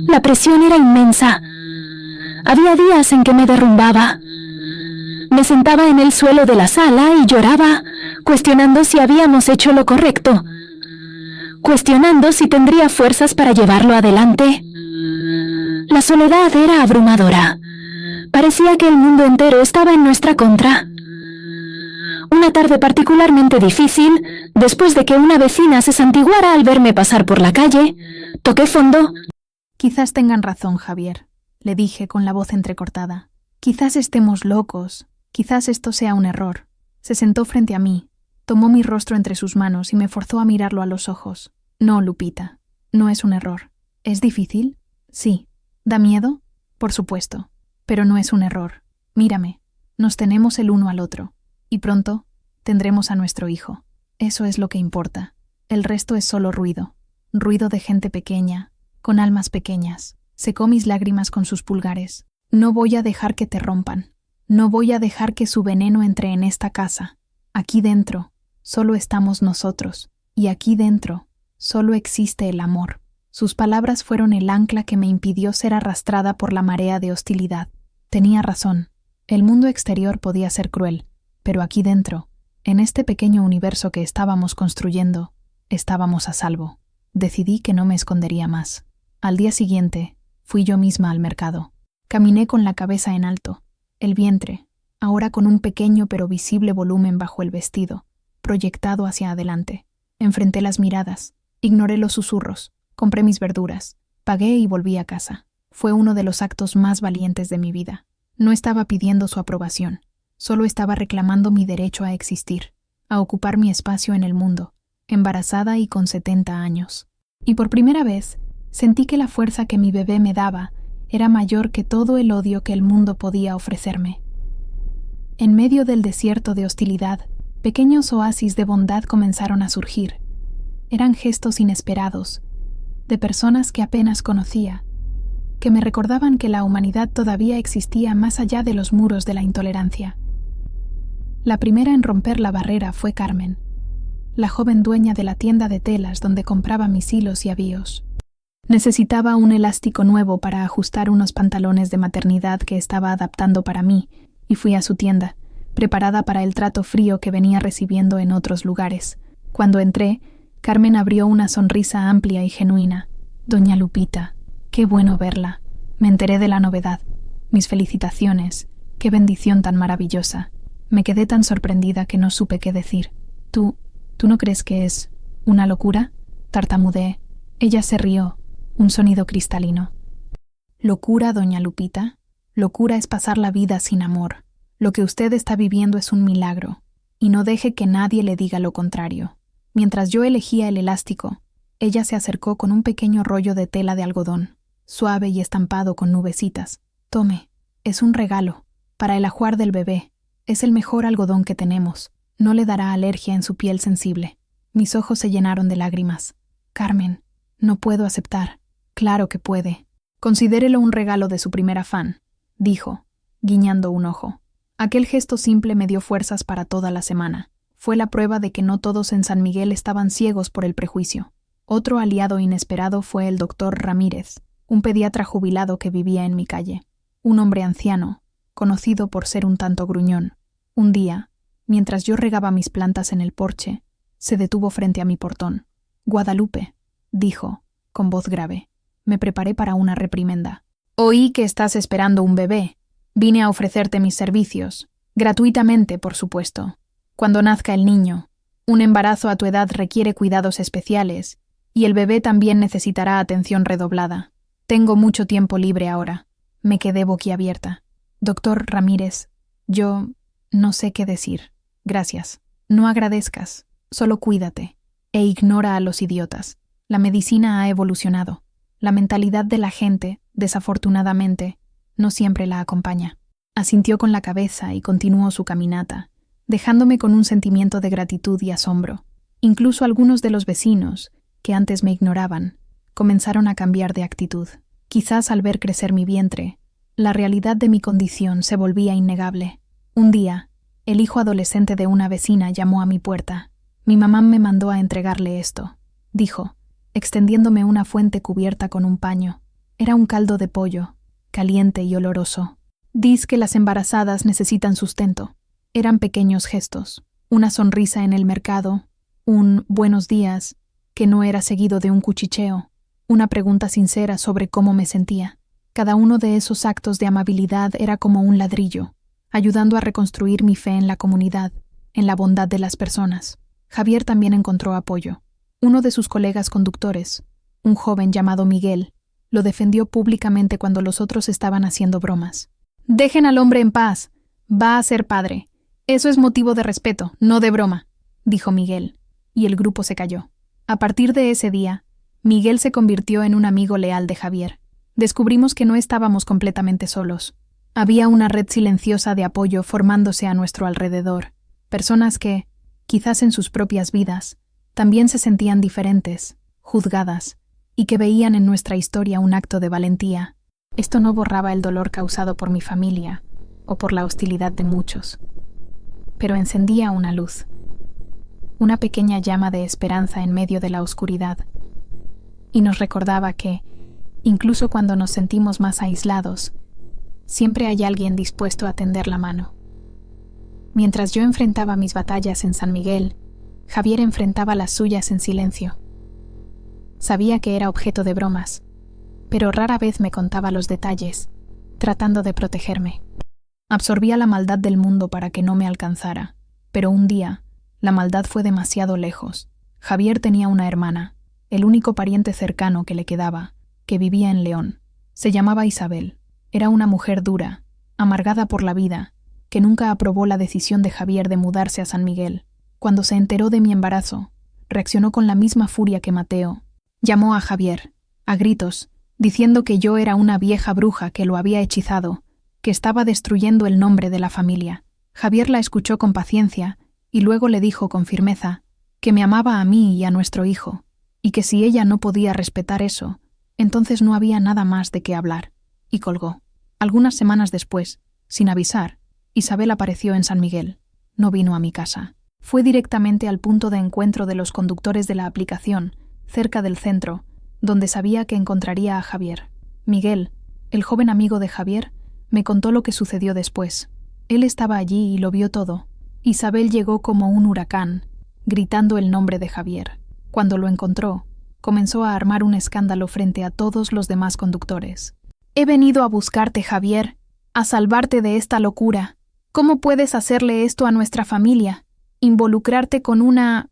La presión era inmensa. Había días en que me derrumbaba. Me sentaba en el suelo de la sala y lloraba, cuestionando si habíamos hecho lo correcto, cuestionando si tendría fuerzas para llevarlo adelante. La soledad era abrumadora. Parecía que el mundo entero estaba en nuestra contra. Una tarde particularmente difícil, después de que una vecina se santiguara al verme pasar por la calle, toqué fondo. «Quizás tengan razón, Javier», le dije con la voz entrecortada. «Quizás estemos locos, quizás esto sea un error». Se sentó frente a mí, tomó mi rostro entre sus manos y me forzó a mirarlo a los ojos. «No, Lupita, no es un error. ¿Es difícil? Sí. ¿Da miedo? Por supuesto. Pero no es un error. Mírame, nos tenemos el uno al otro. Y pronto tendremos a nuestro hijo. Eso es lo que importa. El resto es solo ruido. Ruido de gente pequeña, con almas pequeñas». Secó mis lágrimas con sus pulgares. «No voy a dejar que te rompan. No voy a dejar que su veneno entre en esta casa. Aquí dentro solo estamos nosotros. Y aquí dentro solo existe el amor». Sus palabras fueron el ancla que me impidió ser arrastrada por la marea de hostilidad. Tenía razón. El mundo exterior podía ser cruel, pero aquí dentro, en este pequeño universo que estábamos construyendo, estábamos a salvo. Decidí que no me escondería más. Al día siguiente, fui yo misma al mercado. Caminé con la cabeza en alto, el vientre, ahora con un pequeño pero visible volumen bajo el vestido, proyectado hacia adelante. Enfrenté las miradas, ignoré los susurros, compré mis verduras, pagué y volví a casa. Fue uno de los actos más valientes de mi vida. No estaba pidiendo su aprobación, solo estaba reclamando mi derecho a existir, a ocupar mi espacio en el mundo, embarazada y con 70 años. Y por primera vez, sentí que la fuerza que mi bebé me daba era mayor que todo el odio que el mundo podía ofrecerme. En medio del desierto de hostilidad, pequeños oasis de bondad comenzaron a surgir. Eran gestos inesperados, de personas que apenas conocía, que me recordaban que la humanidad todavía existía más allá de los muros de la intolerancia. La primera en romper la barrera fue Carmen, la joven dueña de la tienda de telas donde compraba mis hilos y avíos. Necesitaba un elástico nuevo para ajustar unos pantalones de maternidad que estaba adaptando para mí, y fui a su tienda, preparada para el trato frío que venía recibiendo en otros lugares. Cuando entré, Carmen abrió una sonrisa amplia y genuina. «Doña Lupita, qué bueno verla. Me enteré de la novedad. Mis felicitaciones. Qué bendición tan maravillosa». Me quedé tan sorprendida que no supe qué decir. ¿Tú no crees que es una locura?», tartamudeé. Ella se rió, un sonido cristalino. «¿Locura, doña Lupita? Locura es pasar la vida sin amor. Lo que usted está viviendo es un milagro, y no deje que nadie le diga lo contrario». Mientras yo elegía el elástico, ella se acercó con un pequeño rollo de tela de algodón, suave y estampado con nubecitas. «Tome, es un regalo, para el ajuar del bebé. Es el mejor algodón que tenemos. No le dará alergia en su piel sensible». Mis ojos se llenaron de lágrimas. «Carmen, no puedo aceptar». «Claro que puede. Considérelo un regalo de su primer afán», dijo, guiñando un ojo. Aquel gesto simple me dio fuerzas para toda la semana. Fue la prueba de que no todos en San Miguel estaban ciegos por el prejuicio. Otro aliado inesperado fue el doctor Ramírez, un pediatra jubilado que vivía en mi calle. Un hombre anciano, conocido por ser un tanto gruñón. Un día, mientras yo regaba mis plantas en el porche, se detuvo frente a mi portón. «Guadalupe», dijo, con voz grave. Me preparé para una reprimenda. «Oí que estás esperando un bebé. Vine a ofrecerte mis servicios. Gratuitamente, por supuesto. Cuando nazca el niño. Un embarazo a tu edad requiere cuidados especiales, y el bebé también necesitará atención redoblada. Tengo mucho tiempo libre ahora». Me quedé boquiabierta. «Doctor Ramírez, yo no sé qué decir. Gracias. No agradezcas. Solo cuídate. E ignora a los idiotas. La medicina ha evolucionado. La mentalidad de la gente, desafortunadamente, no siempre la acompaña». Asintió con la cabeza y continuó su caminata, dejándome con un sentimiento de gratitud y asombro. Incluso algunos de los vecinos, que antes me ignoraban, comenzaron a cambiar de actitud. Quizás al ver crecer mi vientre, la realidad de mi condición se volvía innegable. Un día, el hijo adolescente de una vecina llamó a mi puerta. Mi mamá me mandó a entregarle esto, dijo, extendiéndome una fuente cubierta con un paño. Era un caldo de pollo, caliente y oloroso. Diz que las embarazadas necesitan sustento. Eran pequeños gestos, una sonrisa en el mercado, un buenos días, que no era seguido de un cuchicheo, una pregunta sincera sobre cómo me sentía. Cada uno de esos actos de amabilidad era como un ladrillo, ayudando a reconstruir mi fe en la comunidad, en la bondad de las personas. Javier también encontró apoyo. Uno de sus colegas conductores, un joven llamado Miguel, lo defendió públicamente cuando los otros estaban haciendo bromas. «Dejen al hombre en paz. Va a ser padre. Eso es motivo de respeto, no de broma», dijo Miguel, y el grupo se calló. A partir de ese día, Miguel se convirtió en un amigo leal de Javier. Descubrimos que no estábamos completamente solos. Había una red silenciosa de apoyo formándose a nuestro alrededor. Personas que, quizás en sus propias vidas, también se sentían diferentes, juzgadas, y que veían en nuestra historia un acto de valentía. Esto no borraba el dolor causado por mi familia o por la hostilidad de muchos, pero encendía una luz, una pequeña llama de esperanza en medio de la oscuridad, y nos recordaba que, incluso cuando nos sentimos más aislados, siempre hay alguien dispuesto a tender la mano. Mientras yo enfrentaba mis batallas en San Miguel, Javier enfrentaba las suyas en silencio. Sabía que era objeto de bromas, pero rara vez me contaba los detalles, tratando de protegerme. Absorbía la maldad del mundo para que no me alcanzara, pero un día, la maldad fue demasiado lejos. Javier tenía una hermana, el único pariente cercano que le quedaba, que vivía en León. Se llamaba Isabel. Era una mujer dura, amargada por la vida, que nunca aprobó la decisión de Javier de mudarse a San Miguel. Cuando se enteró de mi embarazo, reaccionó con la misma furia que Mateo. Llamó a Javier, a gritos, diciendo que yo era una vieja bruja que lo había hechizado, que estaba destruyendo el nombre de la familia. Javier la escuchó con paciencia y luego le dijo con firmeza que me amaba a mí y a nuestro hijo, y que si ella no podía respetar eso, entonces no había nada más de qué hablar, y colgó. Algunas semanas después, sin avisar, Isabel apareció en San Miguel. No vino a mi casa. Fue directamente al punto de encuentro de los conductores de la aplicación, cerca del centro, donde sabía que encontraría a Javier. Miguel, el joven amigo de Javier, me contó lo que sucedió después. Él estaba allí y lo vio todo. Isabel llegó como un huracán, gritando el nombre de Javier. Cuando lo encontró, comenzó a armar un escándalo frente a todos los demás conductores. «He venido a buscarte, Javier, a salvarte de esta locura. ¿Cómo puedes hacerle esto a nuestra familia? Involucrarte con una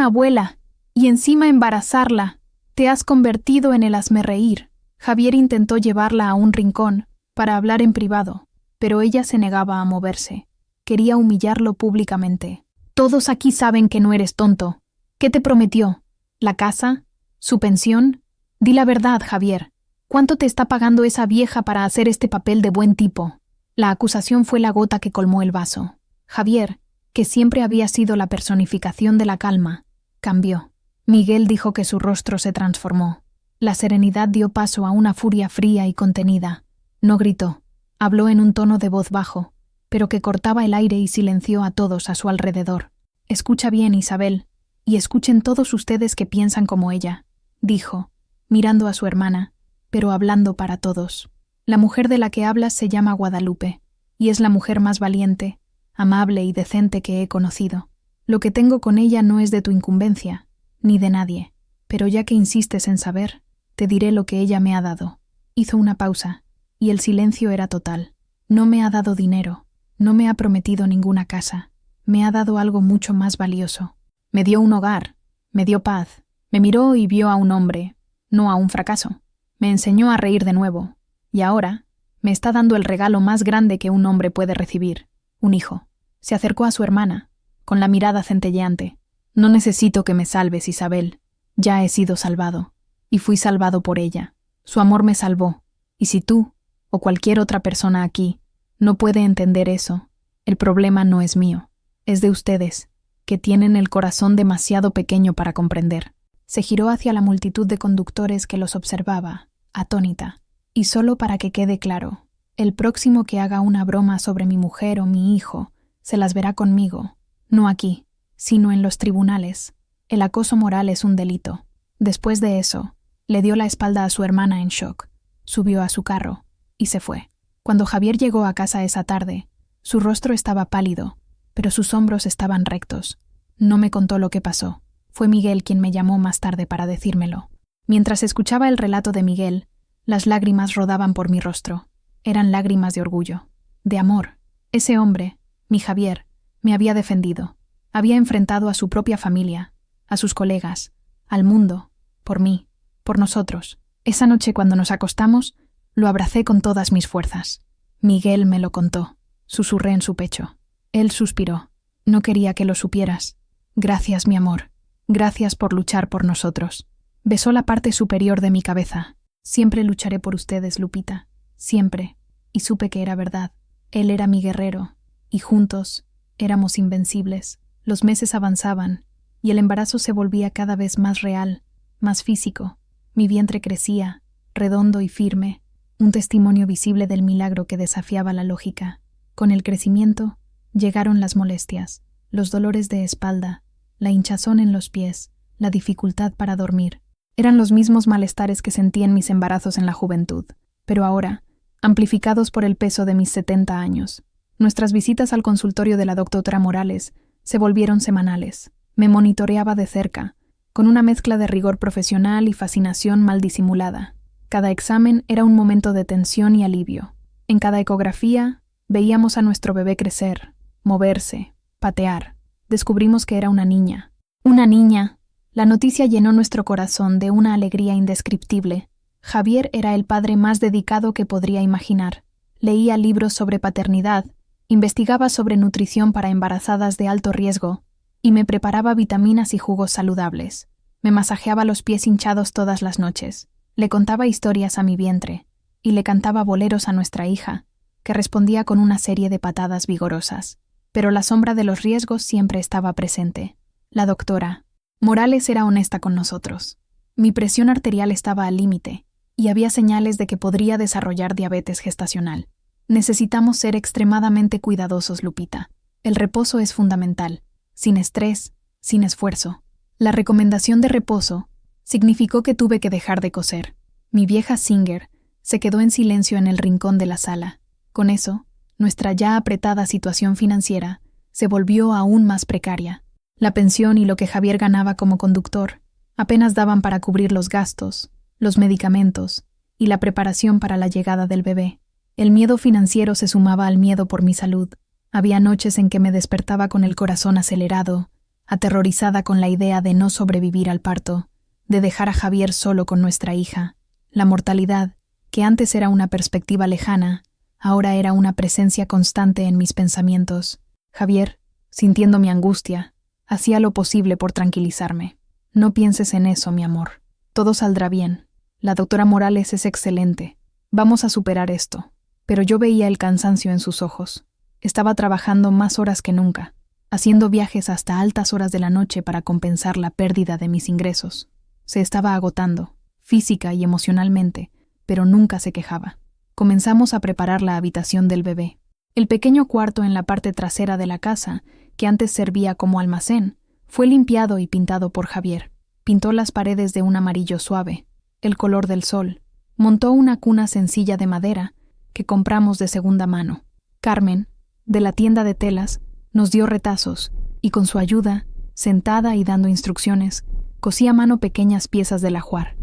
abuela y encima embarazarla. Te has convertido en el hazmerreír». Javier intentó llevarla a un rincón para hablar en privado, pero ella se negaba a moverse. Quería humillarlo públicamente. «Todos aquí saben que no eres tonto. ¿Qué te prometió? ¿La casa? ¿Su pensión? Di la verdad, Javier. ¿Cuánto te está pagando esa vieja para hacer este papel de buen tipo?» La acusación fue la gota que colmó el vaso. Javier, que siempre había sido la personificación de la calma, cambió. Miguel dijo que su rostro se transformó. La serenidad dio paso a una furia fría y contenida. No gritó. Habló en un tono de voz bajo, pero que cortaba el aire y silenció a todos a su alrededor. «Escucha bien, Isabel, y escuchen todos ustedes que piensan como ella. dijo, mirando a su hermana, pero hablando para todos. La mujer de la que hablas se llama Guadalupe, y es la mujer más valiente, amable y decente que he conocido. Lo que tengo con ella no es de tu incumbencia, ni de nadie, pero ya que insistes en saber, te diré lo que ella me ha dado. Hizo una pausa, y el silencio era total. No me ha dado dinero, no me ha prometido ninguna casa, me ha dado algo mucho más valioso. Me dio un hogar, me dio paz, me miró y vio a un hombre, no a un fracaso. Me enseñó a reír de nuevo, y ahora me está dando el regalo más grande que un hombre puede recibir, un hijo. Se acercó a su hermana, con la mirada centelleante. No necesito que me salves, Isabel, ya he sido salvado, y fui salvado por ella. Su amor me salvó, y si tú, o cualquier otra persona aquí, no puede entender eso, el problema no es mío, es de ustedes, que tienen el corazón demasiado pequeño para comprender. Se giró hacia la multitud de conductores que los observaba, atónita. Y solo para que quede claro, el próximo que haga una broma sobre mi mujer o mi hijo, se las verá conmigo, no aquí, sino en los tribunales. El acoso moral es un delito. Después de eso, le dio la espalda a su hermana en shock, subió a su carro y se fue. Cuando Javier llegó a casa esa tarde, su rostro estaba pálido, pero sus hombros estaban rectos. No me contó lo que pasó. Fue Miguel quien me llamó más tarde para decírmelo. Mientras escuchaba el relato de Miguel, las lágrimas rodaban por mi rostro. Eran lágrimas de orgullo, de amor. Ese hombre, mi Javier, me había defendido. Había enfrentado a su propia familia, a sus colegas, al mundo, por mí, por nosotros. Esa noche cuando nos acostamos, lo abracé con todas mis fuerzas. Miguel me lo contó. Susurré en su pecho. Él suspiró. No quería que lo supieras. Gracias, mi amor. Gracias por luchar por nosotros. Besó la parte superior de mi cabeza. Siempre lucharé por ustedes, Lupita. Siempre. Y supe que era verdad. Él era mi guerrero. Y juntos éramos invencibles. Los meses avanzaban, y el embarazo se volvía cada vez más real, más físico. Mi vientre crecía, redondo y firme, un testimonio visible del milagro que desafiaba la lógica. Con el crecimiento, llegaron las molestias, los dolores de espalda, la hinchazón en los pies, la dificultad para dormir. Eran los mismos malestares que sentí en mis embarazos en la juventud, pero ahora, amplificados por el peso de mis 70 años. Nuestras visitas al consultorio de la doctora Morales se volvieron semanales. Me monitoreaba de cerca, con una mezcla de rigor profesional y fascinación mal disimulada. Cada examen era un momento de tensión y alivio. En cada ecografía, veíamos a nuestro bebé crecer, moverse, patear. Descubrimos que era una niña. ¡Una niña! La noticia llenó nuestro corazón de una alegría indescriptible. Javier era el padre más dedicado que podría imaginar. Leía libros sobre paternidad, investigaba sobre nutrición para embarazadas de alto riesgo y me preparaba vitaminas y jugos saludables. Me masajeaba los pies hinchados todas las noches. Le contaba historias a mi vientre y le cantaba boleros a nuestra hija, que respondía con una serie de patadas vigorosas. Pero la sombra de los riesgos siempre estaba presente. La doctora Morales era honesta con nosotros. Mi presión arterial estaba al límite y había señales de que podría desarrollar diabetes gestacional. Necesitamos ser extremadamente cuidadosos, Lupita. El reposo es fundamental. Sin estrés, sin esfuerzo. La recomendación de reposo significó que tuve que dejar de coser. Mi vieja Singer se quedó en silencio en el rincón de la sala. Con eso, nuestra ya apretada situación financiera se volvió aún más precaria. La pensión y lo que Javier ganaba como conductor apenas daban para cubrir los gastos, los medicamentos y la preparación para la llegada del bebé. El miedo financiero se sumaba al miedo por mi salud. Había noches en que me despertaba con el corazón acelerado, aterrorizada con la idea de no sobrevivir al parto, de dejar a Javier solo con nuestra hija. La mortalidad, que antes era una perspectiva lejana, ahora era una presencia constante en mis pensamientos. Javier, sintiendo mi angustia, hacía lo posible por tranquilizarme. No pienses en eso, mi amor. Todo saldrá bien. La doctora Morales es excelente. Vamos a superar esto. Pero yo veía el cansancio en sus ojos. Estaba trabajando más horas que nunca, haciendo viajes hasta altas horas de la noche para compensar la pérdida de mis ingresos. Se estaba agotando, física y emocionalmente, pero nunca se quejaba. Comenzamos a preparar la habitación del bebé. El pequeño cuarto en la parte trasera de la casa, que antes servía como almacén, fue limpiado y pintado por Javier. Pintó las paredes de un amarillo suave, el color del sol. Montó una cuna sencilla de madera que compramos de segunda mano. Carmen, de la tienda de telas, nos dio retazos y con su ayuda, sentada y dando instrucciones, cosí a mano pequeñas piezas del ajuar.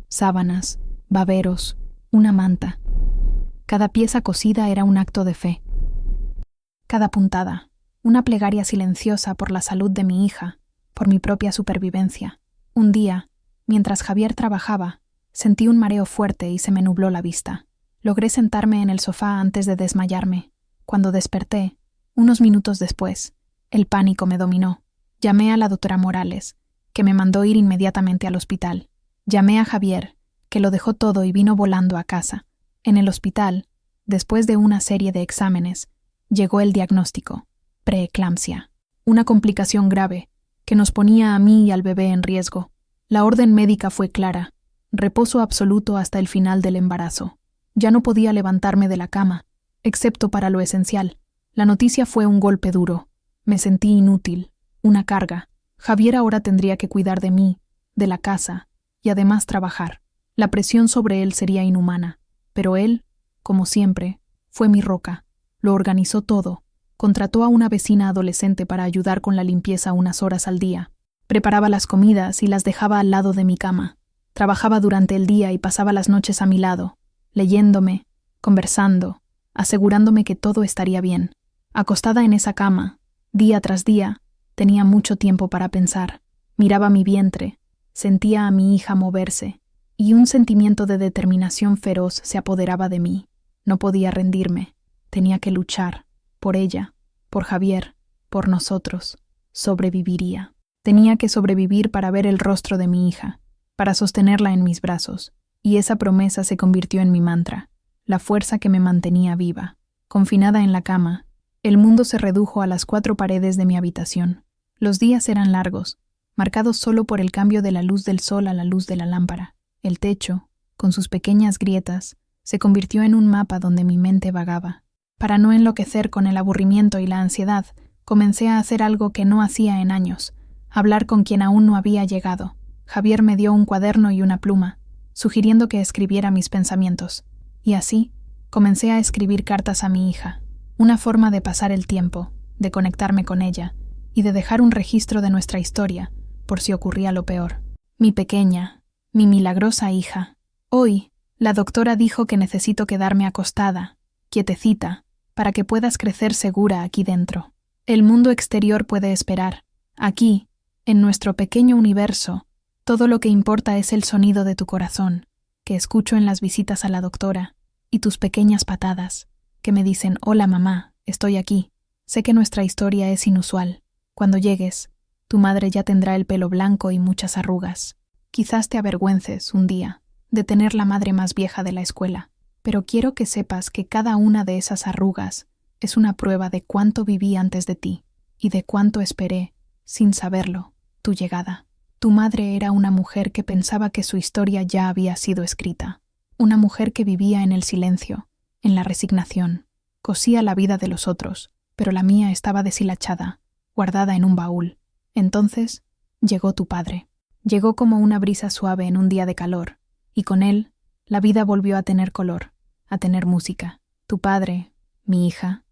Sábanas, baberos, una manta. Cada pieza cosida era un acto de fe. Cada puntada, una plegaria silenciosa por la salud de mi hija, por mi propia supervivencia. Un día, mientras Javier trabajaba, sentí un mareo fuerte y se me nubló la vista. Logré sentarme en el sofá antes de desmayarme. Cuando desperté, unos minutos después, el pánico me dominó. Llamé a la doctora Morales, que me mandó ir inmediatamente al hospital. Llamé a Javier, que lo dejó todo y vino volando a casa. En el hospital, después de una serie de exámenes, llegó el diagnóstico: preeclampsia, una complicación grave que nos ponía a mí y al bebé en riesgo. La orden médica fue clara: reposo absoluto hasta el final del embarazo. Ya no podía levantarme de la cama, excepto para lo esencial. La noticia fue un golpe duro. Me sentí inútil, una carga. Javier ahora tendría que cuidar de mí, de la casa, y además trabajar. La presión sobre él sería inhumana, pero él, como siempre, fue mi roca. Lo organizó todo. Contrató a una vecina adolescente para ayudar con la limpieza unas horas al día. Preparaba las comidas y las dejaba al lado de mi cama. Trabajaba durante el día y pasaba las noches a mi lado, leyéndome, conversando, asegurándome que todo estaría bien. Acostada en esa cama, día tras día, tenía mucho tiempo para pensar. Miraba mi vientre, sentía a mi hija moverse, y un sentimiento de determinación feroz se apoderaba de mí. No podía rendirme. Tenía que luchar. Por ella, por Javier, por nosotros. Sobreviviría. Tenía que sobrevivir para ver el rostro de mi hija, para sostenerla en mis brazos, y esa promesa se convirtió en mi mantra, la fuerza que me mantenía viva. Confinada en la cama, el mundo se redujo a las 4 paredes de mi habitación. Los días eran largos, marcados solo por el cambio de la luz del sol a la luz de la lámpara. El techo, con sus pequeñas grietas, se convirtió en un mapa donde mi mente vagaba. Para no enloquecer con el aburrimiento y la ansiedad, comencé a hacer algo que no hacía en años: hablar con quien aún no había llegado. Javier me dio un cuaderno y una pluma, sugiriendo que escribiera mis pensamientos. Y así, comencé a escribir cartas a mi hija, una forma de pasar el tiempo, de conectarme con ella, y de dejar un registro de nuestra historia, por si ocurría lo peor. Mi pequeña, mi milagrosa hija. Hoy, la doctora dijo que necesito quedarme acostada, quietecita, para que puedas crecer segura aquí dentro. El mundo exterior puede esperar. Aquí, en nuestro pequeño universo, todo lo que importa es el sonido de tu corazón, que escucho en las visitas a la doctora, y tus pequeñas patadas, que me dicen: hola mamá, estoy aquí. Sé que nuestra historia es inusual. Cuando llegues, tu madre ya tendrá el pelo blanco y muchas arrugas. Quizás te avergüences un día de tener la madre más vieja de la escuela, pero quiero que sepas que cada una de esas arrugas es una prueba de cuánto viví antes de ti y de cuánto esperé, sin saberlo, tu llegada. Tu madre era una mujer que pensaba que su historia ya había sido escrita, una mujer que vivía en el silencio, en la resignación. Cosía la vida de los otros, pero la mía estaba deshilachada, guardada en un baúl. Entonces llegó tu padre. Llegó como una brisa suave en un día de calor, y con él la vida volvió a tener color, a tener música. Tu padre, mi hija,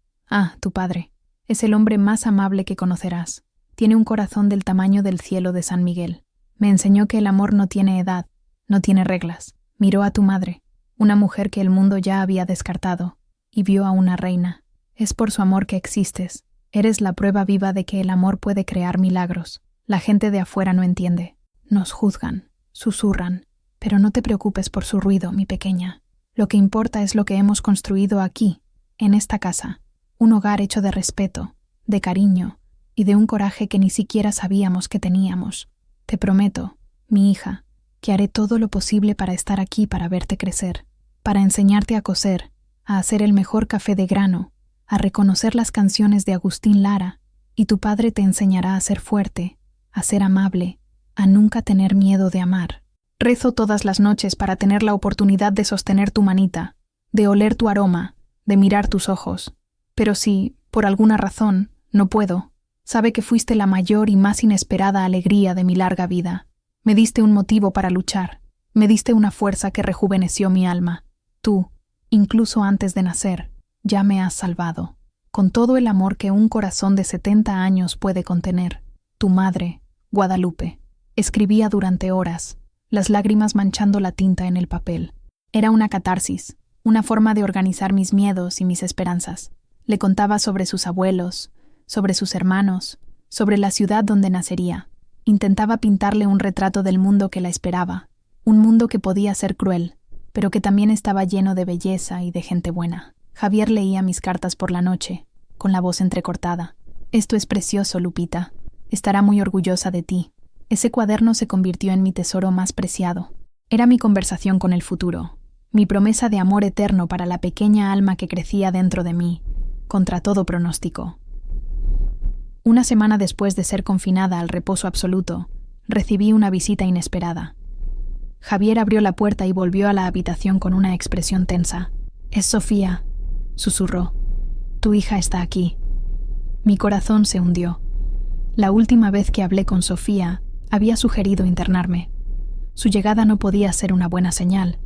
tu padre, es el hombre más amable que conocerás. Tiene un corazón del tamaño del cielo de San Miguel. Me enseñó que el amor no tiene edad, no tiene reglas. Miró a tu madre, una mujer que el mundo ya había descartado, y vio a una reina. Es por su amor que existes. Eres la prueba viva de que el amor puede crear milagros. La gente de afuera no entiende. Nos juzgan, susurran, pero no te preocupes por su ruido, mi pequeña. Lo que importa es lo que hemos construido aquí, en esta casa. Un hogar hecho de respeto, de cariño, y de un coraje que ni siquiera sabíamos que teníamos. Te prometo, mi hija, que haré todo lo posible para estar aquí para verte crecer, para enseñarte a coser, a hacer el mejor café de grano, a reconocer las canciones de Agustín Lara, y tu padre te enseñará a ser fuerte, a ser amable, a nunca tener miedo de amar. Rezo todas las noches para tener la oportunidad de sostener tu manita, de oler tu aroma, de mirar tus ojos. Pero si, por alguna razón, no puedo, sabe que fuiste la mayor y más inesperada alegría de mi larga vida. Me diste un motivo para luchar. Me diste una fuerza que rejuveneció mi alma. Tú, incluso antes de nacer, ya me has salvado. Con todo el amor que un corazón de 70 años puede contener. Tu madre, Guadalupe. Escribía durante horas, las lágrimas manchando la tinta en el papel. Era una catarsis, una forma de organizar mis miedos y mis esperanzas. Le contaba sobre sus abuelos, sobre sus hermanos, sobre la ciudad donde nacería. Intentaba pintarle un retrato del mundo que la esperaba, un mundo que podía ser cruel, pero que también estaba lleno de belleza y de gente buena. Javier leía mis cartas por la noche, con la voz entrecortada. Esto es precioso, Lupita. Estará muy orgullosa de ti. Ese cuaderno se convirtió en mi tesoro más preciado. Era mi conversación con el futuro, mi promesa de amor eterno para la pequeña alma que crecía dentro de mí, contra todo pronóstico. Una semana después de ser confinada al reposo absoluto, recibí una visita inesperada. Javier abrió la puerta y volvió a la habitación con una expresión tensa. «Es Sofía», susurró. «Tu hija está aquí». Mi corazón se hundió. La última vez que hablé con Sofía, había sugerido internarme. Su llegada no podía ser una buena señal.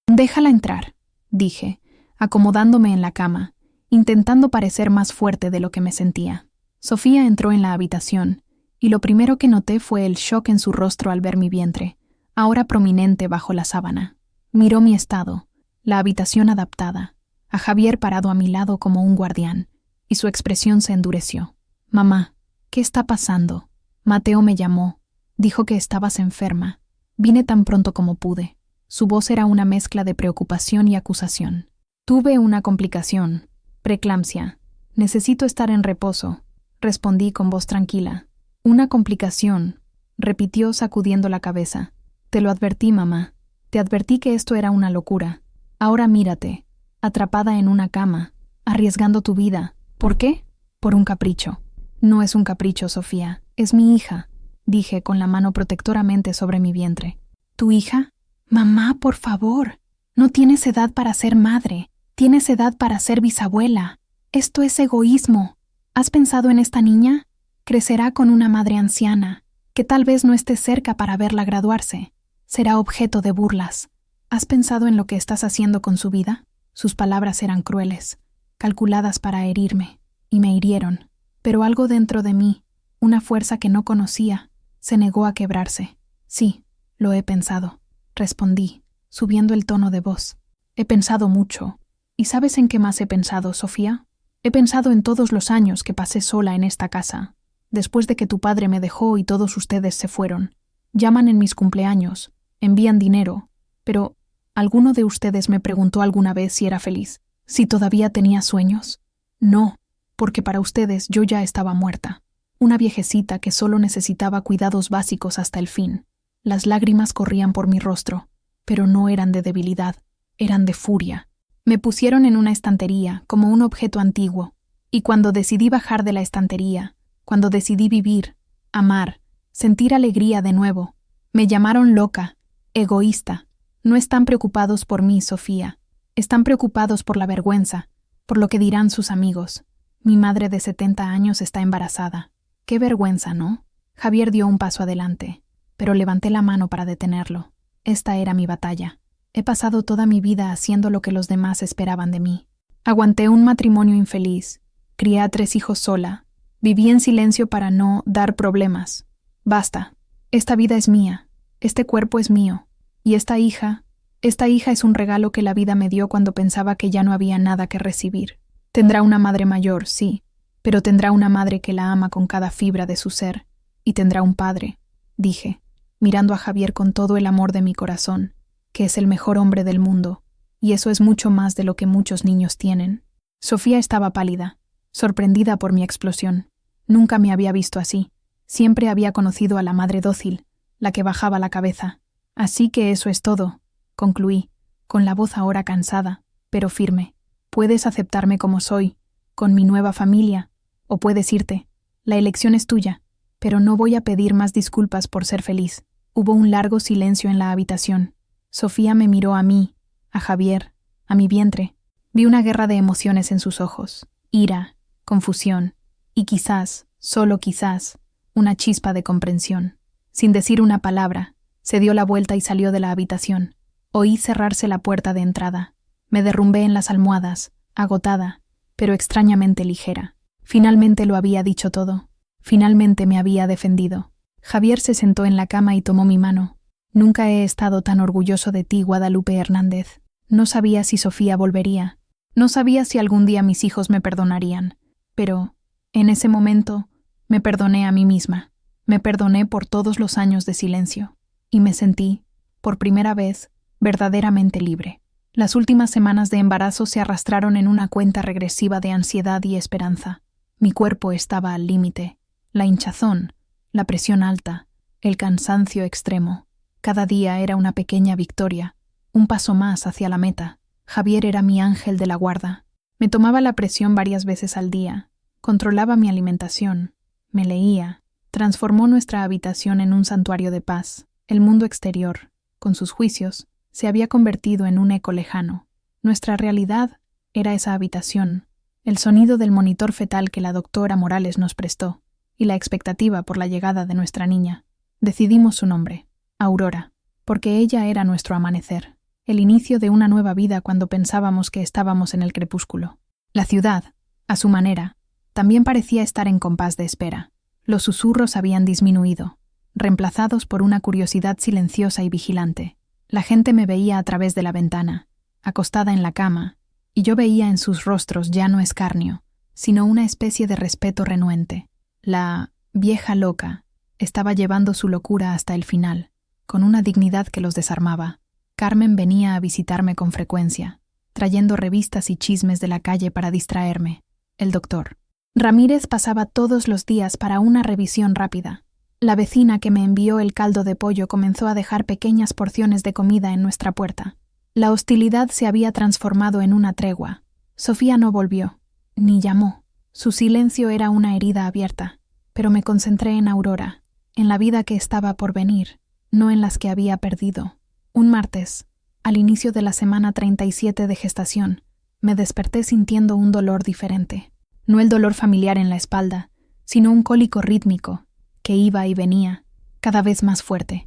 «Déjala entrar», dije, acomodándome en la cama, intentando parecer más fuerte de lo que me sentía. Sofía entró en la habitación, y lo primero que noté fue el shock en su rostro al ver mi vientre, ahora prominente bajo la sábana. Miró mi estado, la habitación adaptada, a Javier parado a mi lado como un guardián, y su expresión se endureció. «Mamá, ¿qué está pasando? Mateo me llamó. Dijo que estabas enferma. Vine tan pronto como pude». Su voz era una mezcla de preocupación y acusación. «Tuve una complicación. Preeclampsia. Necesito estar en reposo», respondí con voz tranquila. «Una complicación», repitió sacudiendo la cabeza. «Te lo advertí, mamá. Te advertí que esto era una locura. Ahora mírate, atrapada en una cama, arriesgando tu vida. ¿Por qué? Por un capricho». «No es un capricho, Sofía. Es mi hija», dije con la mano protectoramente sobre mi vientre. «¿Tu hija? Mamá, por favor. No tienes edad para ser madre. Tienes edad para ser bisabuela. Esto es egoísmo. ¿Has pensado en esta niña? Crecerá con una madre anciana, que tal vez no esté cerca para verla graduarse. Será objeto de burlas. ¿Has pensado en lo que estás haciendo con su vida?» Sus palabras eran crueles, calculadas para herirme, y me hirieron. Pero algo dentro de mí, una fuerza que no conocía, se negó a quebrarse. «Sí, lo he pensado», respondí, subiendo el tono de voz. «He pensado mucho. ¿Y sabes en qué más he pensado, Sofía? He pensado en todos los años que pasé sola en esta casa, después de que tu padre me dejó y todos ustedes se fueron. Llaman en mis cumpleaños, envían dinero, pero ¿alguno de ustedes me preguntó alguna vez si era feliz? ¿Si todavía tenía sueños? No, porque para ustedes yo ya estaba muerta. Una viejecita que solo necesitaba cuidados básicos hasta el fin. Las lágrimas corrían por mi rostro, pero no eran de debilidad, eran de furia. Me pusieron en una estantería como un objeto antiguo, y cuando decidí bajar de la estantería, cuando decidí vivir, amar, sentir alegría de nuevo, me llamaron loca, egoísta. No están preocupados por mí, Sofía. Están preocupados por la vergüenza, por lo que dirán sus amigos. Mi madre de 70 años está embarazada. Qué vergüenza, ¿no? Javier dio un paso adelante, pero levanté la mano para detenerlo. Esta era mi batalla. He pasado toda mi vida haciendo lo que los demás esperaban de mí. Aguanté un matrimonio infeliz, crié a 3 hijos sola, viví en silencio para no dar problemas. Basta. Esta vida es mía, este cuerpo es mío, y esta hija es un regalo que la vida me dio cuando pensaba que ya no había nada que recibir. Tendrá una madre mayor, sí, pero tendrá una madre que la ama con cada fibra de su ser, y tendrá un padre, dije, mirando a Javier con todo el amor de mi corazón, que es el mejor hombre del mundo, y eso es mucho más de lo que muchos niños tienen. Sofía estaba pálida, sorprendida por mi explosión. Nunca me había visto así. Siempre había conocido a la madre dócil, la que bajaba la cabeza. Así que eso es todo, concluí, con la voz ahora cansada, pero firme. Puedes aceptarme como soy, con mi nueva familia, o puedes irte. La elección es tuya, pero no voy a pedir más disculpas por ser feliz. Hubo un largo silencio en la habitación. Sofía me miró a mí, a Javier, a mi vientre. Vi una guerra de emociones en sus ojos, ira, confusión, y quizás, solo quizás, una chispa de comprensión. Sin decir una palabra, Se dio la vuelta y salió de la habitación. Oí cerrarse la puerta de entrada. Me derrumbé en las almohadas, agotada, pero extrañamente ligera. Finalmente lo había dicho todo. Finalmente me había defendido. Javier se sentó en la cama y tomó mi mano. Nunca he estado tan orgulloso de ti, Guadalupe Hernández. No sabía si Sofía volvería. No sabía si algún día mis hijos me perdonarían. Pero, en ese momento, me perdoné a mí misma. Me perdoné por todos los años de silencio. Y me sentí, por primera vez, verdaderamente libre. Las últimas semanas de embarazo se arrastraron en una cuenta regresiva de ansiedad y esperanza. Mi cuerpo estaba al límite. La hinchazón, la presión alta, el cansancio extremo. Cada día era una pequeña victoria, un paso más hacia la meta. Javier era mi ángel de la guarda. Me tomaba la presión varias veces al día, controlaba mi alimentación, me leía, transformó nuestra habitación en un santuario de paz. El mundo exterior, con sus juicios, se había convertido en un eco lejano. Nuestra realidad era esa habitación, el sonido del monitor fetal que la doctora Morales nos prestó, y la expectativa por la llegada de nuestra niña. Decidimos su nombre, Aurora, porque ella era nuestro amanecer, el inicio de una nueva vida cuando pensábamos que estábamos en el crepúsculo. La ciudad, a su manera, también parecía estar en compás de espera. Los susurros habían disminuido, reemplazados por una curiosidad silenciosa y vigilante. La gente me veía a través de la ventana, acostada en la cama, y yo veía en sus rostros ya no escarnio, sino una especie de respeto renuente. La vieja loca estaba llevando su locura hasta el final, con una dignidad que los desarmaba. Carmen venía a visitarme con frecuencia, trayendo revistas y chismes de la calle para distraerme. El doctor Ramírez pasaba todos los días para una revisión rápida. La vecina que me envió el caldo de pollo comenzó a dejar pequeñas porciones de comida en nuestra puerta. La hostilidad se había transformado en una tregua. Sofía no volvió, ni llamó. Su silencio era una herida abierta, pero me concentré en Aurora, en la vida que estaba por venir, no en las que había perdido. Un martes, al inicio de la semana 37 de gestación, me desperté sintiendo un dolor diferente. No el dolor familiar en la espalda, sino un cólico rítmico, que iba y venía, cada vez más fuerte.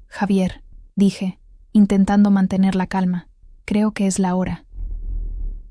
Javier, dije, intentando mantener la calma, creo que es la hora.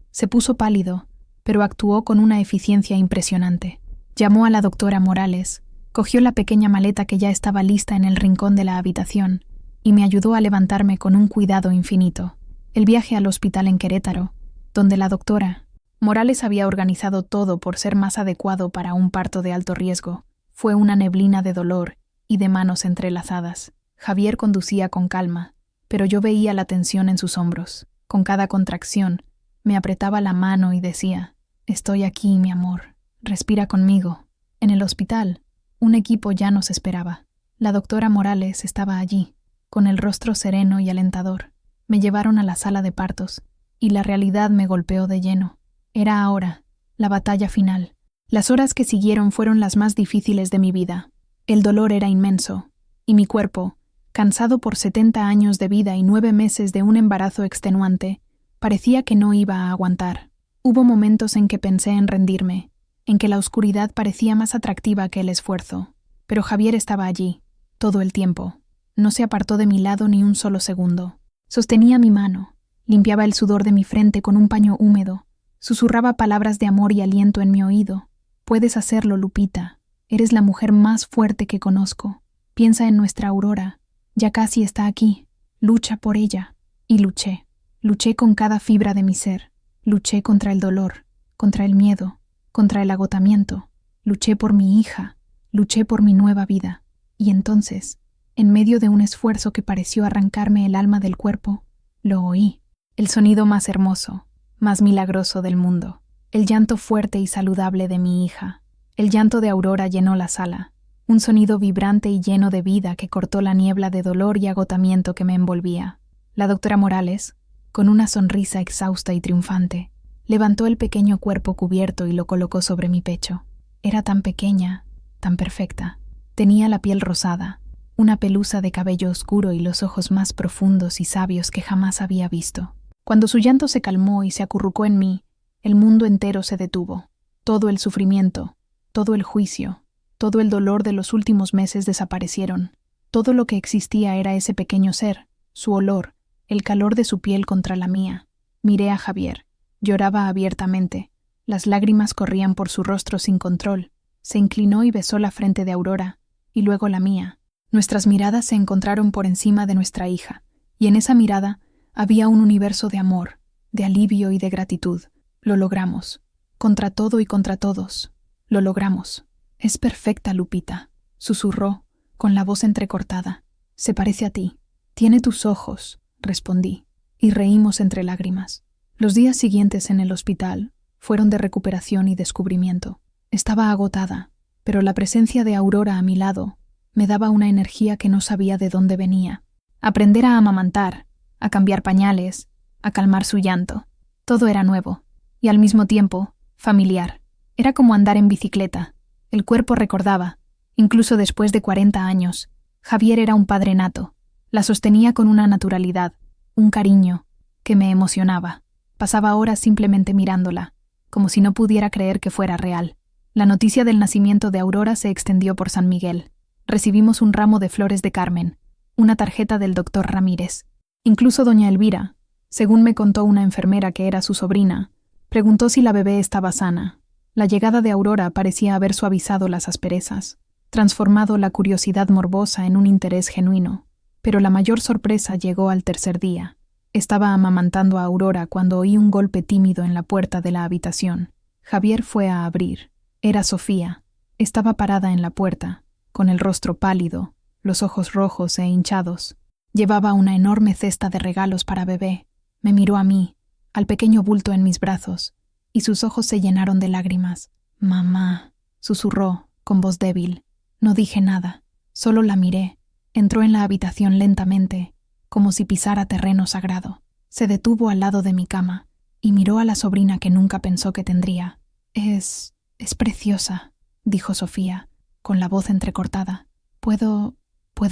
Se puso pálido, pero actuó con una eficiencia impresionante. Llamó a la doctora Morales, cogió la pequeña maleta que ya estaba lista en el rincón de la habitación y me ayudó a levantarme con un cuidado infinito. El viaje al hospital en Querétaro, donde la doctora Morales había organizado todo por ser más adecuado para un parto de alto riesgo, fue una neblina de dolor y de manos entrelazadas. Javier conducía con calma, pero yo veía la tensión en sus hombros. Con cada contracción, me apretaba la mano y decía: «Estoy aquí, mi amor. Respira conmigo». En el hospital, un equipo ya nos esperaba. La doctora Morales estaba allí, con el rostro sereno y alentador. Me llevaron a la sala de partos, y la realidad me golpeó de lleno. Era ahora, la batalla final. Las horas que siguieron fueron las más difíciles de mi vida. El dolor era inmenso, y mi cuerpo, cansado por 70 años de vida y 9 meses de un embarazo extenuante, parecía que no iba a aguantar. Hubo momentos en que pensé en rendirme, en que la oscuridad parecía más atractiva que el esfuerzo. Pero Javier estaba allí, todo el tiempo. No se apartó de mi lado ni un solo segundo. Sostenía mi mano, limpiaba el sudor de mi frente con un paño húmedo, susurraba palabras de amor y aliento en mi oído. «Puedes hacerlo, Lupita. Eres la mujer más fuerte que conozco. Piensa en nuestra Aurora. Ya casi está aquí. Lucha por ella». Y luché. Luché con cada fibra de mi ser. Luché contra el dolor, contra el miedo, contra el agotamiento. Luché por mi hija. Luché por mi nueva vida. Y entonces, en medio de un esfuerzo que pareció arrancarme el alma del cuerpo, lo oí. El sonido más hermoso, más milagroso del mundo. El llanto fuerte y saludable de mi hija. El llanto de Aurora llenó la sala. Un sonido vibrante y lleno de vida que cortó la niebla de dolor y agotamiento que me envolvía. La doctora Morales, con una sonrisa exhausta y triunfante, levantó el pequeño cuerpo cubierto y lo colocó sobre mi pecho. Era tan pequeña, tan perfecta. Tenía la piel rosada, una pelusa de cabello oscuro y los ojos más profundos y sabios que jamás había visto. Cuando su llanto se calmó y se acurrucó en mí, el mundo entero se detuvo. Todo el sufrimiento, todo el juicio, todo el dolor de los últimos meses desaparecieron. Todo lo que existía era ese pequeño ser, su olor, el calor de su piel contra la mía. Miré a Javier. Lloraba abiertamente. Las lágrimas corrían por su rostro sin control. Se inclinó y besó la frente de Aurora, y luego la mía. Nuestras miradas se encontraron por encima de nuestra hija, y en esa mirada había un universo de amor, de alivio y de gratitud. Lo logramos. Contra todo y contra todos. Lo logramos. Es perfecta, Lupita, susurró, con la voz entrecortada. Se parece a ti. Tiene tus ojos, respondí, y reímos entre lágrimas. Los días siguientes en el hospital fueron de recuperación y descubrimiento. Estaba agotada, pero la presencia de Aurora a mi lado me daba una energía que no sabía de dónde venía. Aprender a amamantar, a cambiar pañales, a calmar su llanto. Todo era nuevo, y al mismo tiempo, familiar. Era como andar en bicicleta. El cuerpo recordaba, incluso después de 40 años. Javier era un padre nato. La sostenía con una naturalidad, un cariño, que me emocionaba. Pasaba horas simplemente mirándola, como si no pudiera creer que fuera real. La noticia del nacimiento de Aurora se extendió por San Miguel. Recibimos un ramo de flores de Carmen, una tarjeta del doctor Ramírez. Incluso doña Elvira, según me contó una enfermera que era su sobrina, preguntó si la bebé estaba sana. La llegada de Aurora parecía haber suavizado las asperezas, transformado la curiosidad morbosa en un interés genuino. Pero la mayor sorpresa llegó al tercer día. Estaba amamantando a Aurora cuando oí un golpe tímido en la puerta de la habitación. Javier fue a abrir. Era Sofía. Estaba parada en la puerta, con el rostro pálido, los ojos rojos e hinchados. Llevaba una enorme cesta de regalos para bebé. Me miró a mí, al pequeño bulto en mis brazos, y sus ojos se llenaron de lágrimas. «Mamá», susurró, con voz débil. No dije nada, solo la miré. Entró en la habitación lentamente, como si pisara terreno sagrado. Se detuvo al lado de mi cama y miró a la sobrina que nunca pensó que tendría. Es preciosa», dijo Sofía, con la voz entrecortada. ¿Puedo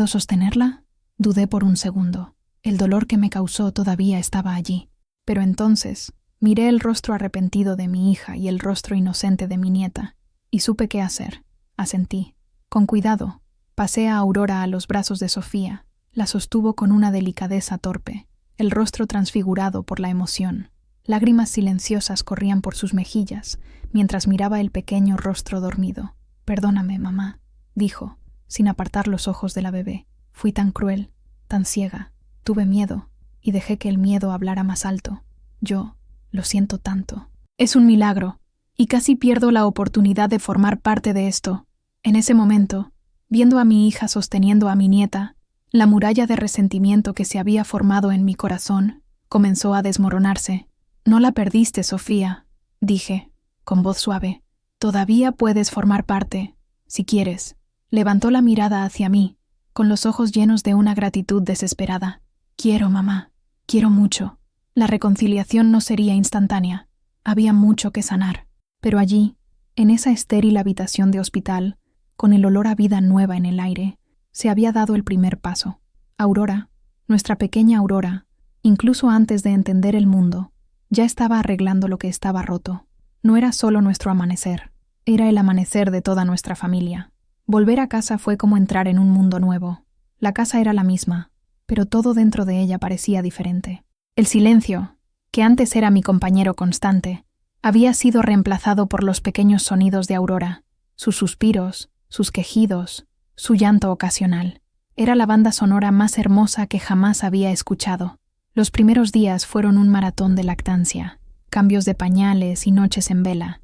sostenerla? Dudé por un segundo. El dolor que me causó todavía estaba allí. Pero entonces miré el rostro arrepentido de mi hija y el rostro inocente de mi nieta, y supe qué hacer. Asentí. Con cuidado, pasé a Aurora a los brazos de Sofía. La sostuvo con una delicadeza torpe, el rostro transfigurado por la emoción. Lágrimas silenciosas corrían por sus mejillas, mientras miraba el pequeño rostro dormido. «Perdóname, mamá», dijo, sin apartar los ojos de la bebé. «Fui tan cruel, tan ciega. Tuve miedo, y dejé que el miedo hablara más alto. Yo lo siento tanto. Es un milagro, y casi pierdo la oportunidad de formar parte de esto». En ese momento, viendo a mi hija sosteniendo a mi nieta, la muralla de resentimiento que se había formado en mi corazón comenzó a desmoronarse. «No la perdiste, Sofía», dije, con voz suave. «Todavía puedes formar parte, si quieres». Levantó la mirada hacia mí, con los ojos llenos de una gratitud desesperada. «Quiero, mamá, quiero mucho». La reconciliación no sería instantánea. Había mucho que sanar. Pero allí, en esa estéril habitación de hospital, con el olor a vida nueva en el aire, se había dado el primer paso. Aurora, nuestra pequeña Aurora, incluso antes de entender el mundo, ya estaba arreglando lo que estaba roto. No era solo nuestro amanecer, era el amanecer de toda nuestra familia. Volver a casa fue como entrar en un mundo nuevo. La casa era la misma, pero todo dentro de ella parecía diferente. El silencio, que antes era mi compañero constante, había sido reemplazado por los pequeños sonidos de Aurora, sus suspiros, sus quejidos, su llanto ocasional. Era la banda sonora más hermosa que jamás había escuchado. Los primeros días fueron un maratón de lactancia, cambios de pañales y noches en vela.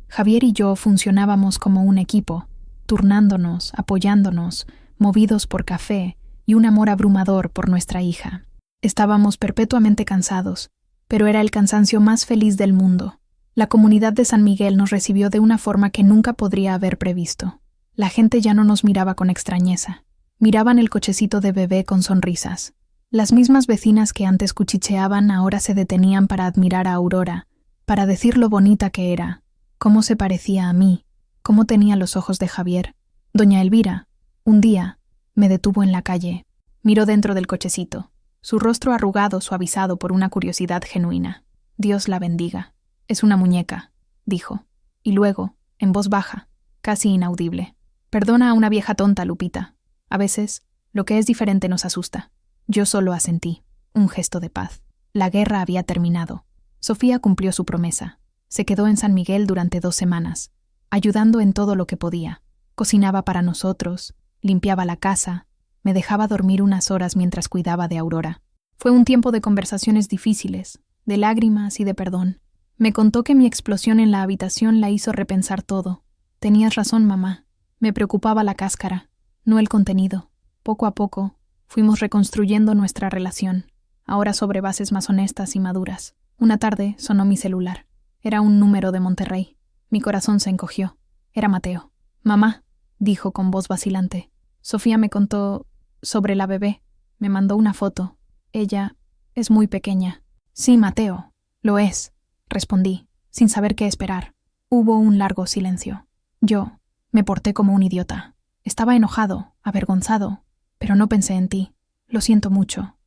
Javier y yo funcionábamos como un equipo, turnándonos, apoyándonos, movidos por café y un amor abrumador por nuestra hija. Estábamos perpetuamente cansados, pero era el cansancio más feliz del mundo. La comunidad de San Miguel nos recibió de una forma que nunca podría haber previsto. La gente ya no nos miraba con extrañeza. Miraban el cochecito de bebé con sonrisas. Las mismas vecinas que antes cuchicheaban ahora se detenían para admirar a Aurora, para decir lo bonita que era, cómo se parecía a mí, cómo tenía los ojos de Javier. Doña Elvira, un día, me detuvo en la calle. Miró dentro del cochecito, su rostro arrugado suavizado por una curiosidad genuina. «Dios la bendiga. Es una muñeca», dijo. Y luego, en voz baja, casi inaudible: «Perdona a una vieja tonta, Lupita. A veces Lo que es diferente nos asusta. Yo solo asentí, un gesto de paz. La guerra había terminado. Sofía cumplió su promesa. Se quedó en San Miguel durante 2 semanas, ayudando en todo lo que podía. Cocinaba para nosotros, limpiaba la casa, me dejaba dormir unas horas mientras cuidaba de Aurora. Fue un tiempo de conversaciones difíciles, de lágrimas y de perdón. Me contó que mi explosión en la habitación la hizo repensar todo. Tenías razón, mamá. Me preocupaba la cáscara, no el contenido. Poco a poco, fuimos reconstruyendo nuestra relación, ahora sobre bases más honestas y maduras. Una tarde sonó mi celular. Era un número de Monterrey. Mi corazón se encogió. Era Mateo. Mamá, dijo con voz vacilante. Sofía me contó sobre la bebé. Me mandó una foto. Ella es muy pequeña. Sí, Mateo, lo es, respondí, sin saber qué esperar. Hubo un largo silencio. Yo me porté como un idiota. Estaba enojado, avergonzado, pero no pensé en ti. Lo siento mucho.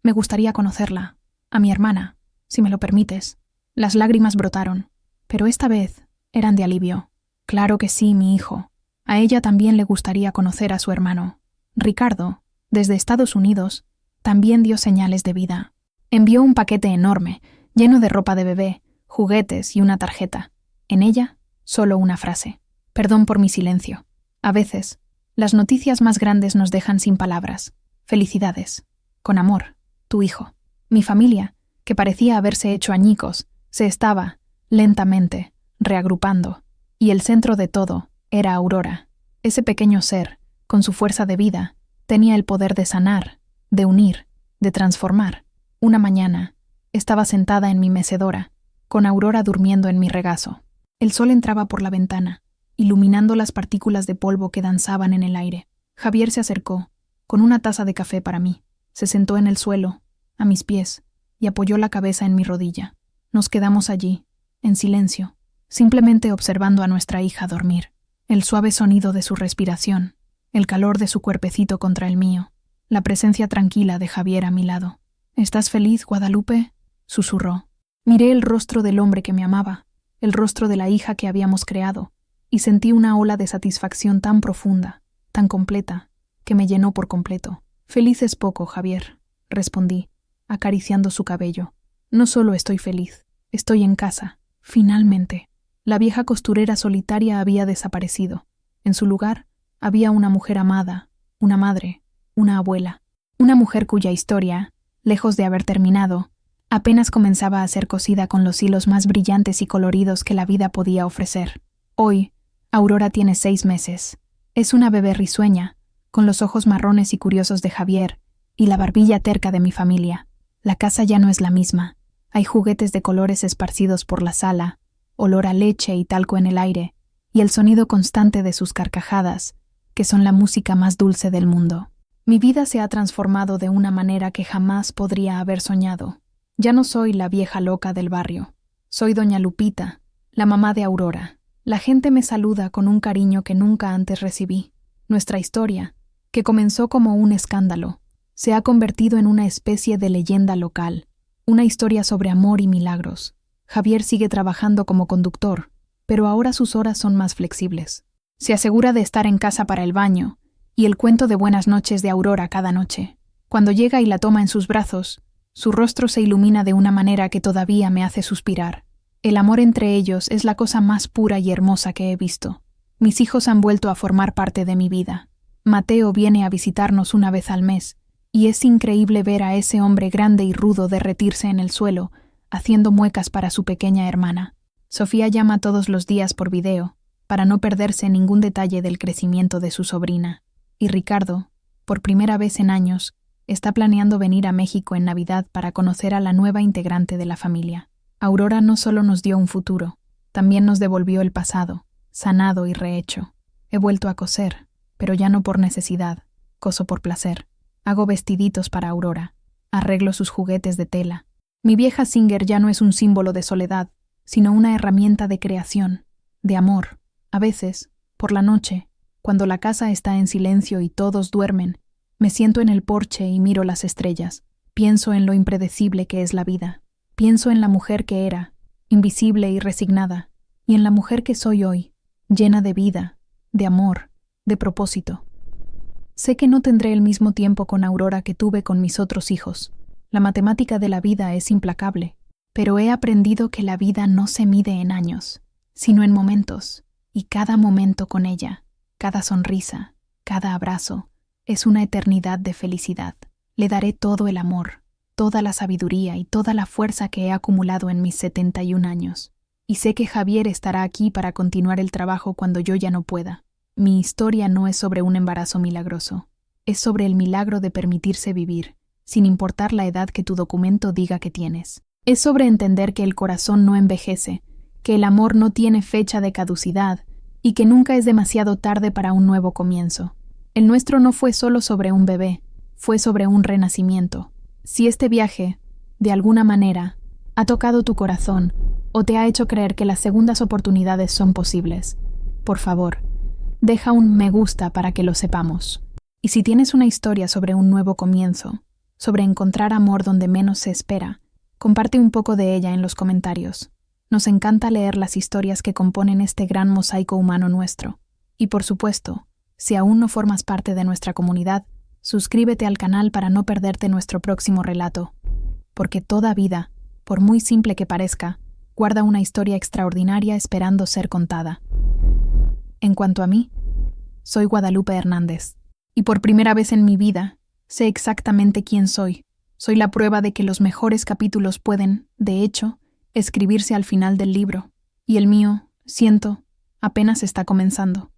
Me gustaría conocerla, a mi hermana, si me lo permites. Las lágrimas brotaron, pero esta vez eran de alivio. Claro que sí, mi hijo. A ella también le gustaría conocer a su hermano. Ricardo, desde Estados Unidos, también dio señales de vida. Envió un paquete enorme, lleno de ropa de bebé, juguetes y una tarjeta. En ella, solo una frase. Perdón por mi silencio. A veces, las noticias más grandes nos dejan sin palabras. Felicidades. Con amor, tu hijo. Mi familia, que parecía haberse hecho añicos, se estaba, lentamente, reagrupando. Y el centro de todo era Aurora. Ese pequeño ser, con su fuerza de vida, tenía el poder de sanar, de unir, de transformar. Una mañana, estaba sentada en mi mecedora, con Aurora durmiendo en mi regazo. El sol entraba por la ventana, iluminando las partículas de polvo que danzaban en el aire. Javier se acercó, con una taza de café para mí. Se sentó en el suelo, a mis pies, y apoyó la cabeza en mi rodilla. Nos quedamos allí, en silencio, simplemente observando a nuestra hija dormir. El suave sonido de su respiración, el calor de su cuerpecito contra el mío, la presencia tranquila de Javier a mi lado. ¿Estás feliz, Guadalupe?, susurró. Miré el rostro del hombre que me amaba, el rostro de la hija que habíamos creado, y sentí una ola de satisfacción tan profunda, tan completa, que me llenó por completo. Feliz es poco, Javier, respondí, acariciando su cabello. No solo estoy feliz, estoy en casa, finalmente. La vieja costurera solitaria había desaparecido. En su lugar, había una mujer amada, una madre, una abuela. Una mujer cuya historia, lejos de haber terminado, apenas comenzaba a ser cosida con los hilos más brillantes y coloridos que la vida podía ofrecer. Hoy, Aurora tiene 6 meses. Es una bebé risueña, con los ojos marrones y curiosos de Javier, y la barbilla terca de mi familia. La casa ya no es la misma. Hay juguetes de colores esparcidos por la sala, olor a leche y talco en el aire, y el sonido constante de sus carcajadas, que son la música más dulce del mundo. Mi vida se ha transformado de una manera que jamás podría haber soñado. Ya no soy la vieja loca del barrio. Soy doña Lupita, la mamá de Aurora. La gente me saluda con un cariño que nunca antes recibí. Nuestra historia, que comenzó como un escándalo, se ha convertido en una especie de leyenda local, una historia sobre amor y milagros. Javier sigue trabajando como conductor, pero ahora sus horas son más flexibles. Se asegura de estar en casa para el baño y el cuento de buenas noches de Aurora cada noche. Cuando llega y la toma en sus brazos, su rostro se ilumina de una manera que todavía me hace suspirar. El amor entre ellos es la cosa más pura y hermosa que he visto. Mis hijos han vuelto a formar parte de mi vida. Mateo viene a visitarnos una vez al mes, y es increíble ver a ese hombre grande y rudo derretirse en el suelo, haciendo muecas para su pequeña hermana. Sofía llama todos los días por video, para no perderse ningún detalle del crecimiento de su sobrina. Y Ricardo, por primera vez en años, está planeando venir a México en Navidad para conocer a la nueva integrante de la familia. Aurora no solo nos dio un futuro, también nos devolvió el pasado, sanado y rehecho. He vuelto a coser, pero ya no por necesidad, coso por placer. Hago vestiditos para Aurora, arreglo sus juguetes de tela. Mi vieja Singer ya no es un símbolo de soledad, sino una herramienta de creación, de amor. A veces, por la noche, cuando la casa está en silencio y todos duermen, me siento en el porche y miro las estrellas. Pienso en lo impredecible que es la vida. Pienso en la mujer que era, invisible y resignada, y en la mujer que soy hoy, llena de vida, de amor, de propósito. Sé que no tendré el mismo tiempo con Aurora que tuve con mis otros hijos. La matemática de la vida es implacable, pero he aprendido que la vida no se mide en años, sino en momentos, y cada momento con ella, cada sonrisa, cada abrazo, es una eternidad de felicidad. Le daré todo el amor, toda la sabiduría y toda la fuerza que he acumulado en mis 71 años. Y sé que Javier estará aquí para continuar el trabajo cuando yo ya no pueda. Mi historia no es sobre un embarazo milagroso, es sobre el milagro de permitirse vivir, sin importar la edad que tu documento diga que tienes. Es sobre entender que el corazón no envejece, que el amor no tiene fecha de caducidad y que nunca es demasiado tarde para un nuevo comienzo. El nuestro no fue solo sobre un bebé, fue sobre un renacimiento. Si este viaje, de alguna manera, ha tocado tu corazón o te ha hecho creer que las segundas oportunidades son posibles, por favor, deja un me gusta para que lo sepamos. Y si tienes una historia sobre un nuevo comienzo, sobre encontrar amor donde menos se espera, comparte un poco de ella en los comentarios. Nos encanta leer las historias que componen este gran mosaico humano nuestro. Y por supuesto, si aún no formas parte de nuestra comunidad, suscríbete al canal para no perderte nuestro próximo relato. Porque toda vida, por muy simple que parezca, guarda una historia extraordinaria esperando ser contada. En cuanto a mí, soy Guadalupe Hernández. Y por primera vez en mi vida, sé exactamente quién soy. Soy la prueba de que los mejores capítulos pueden, de hecho, escribirse al final del libro. Y el mío, siento, apenas está comenzando.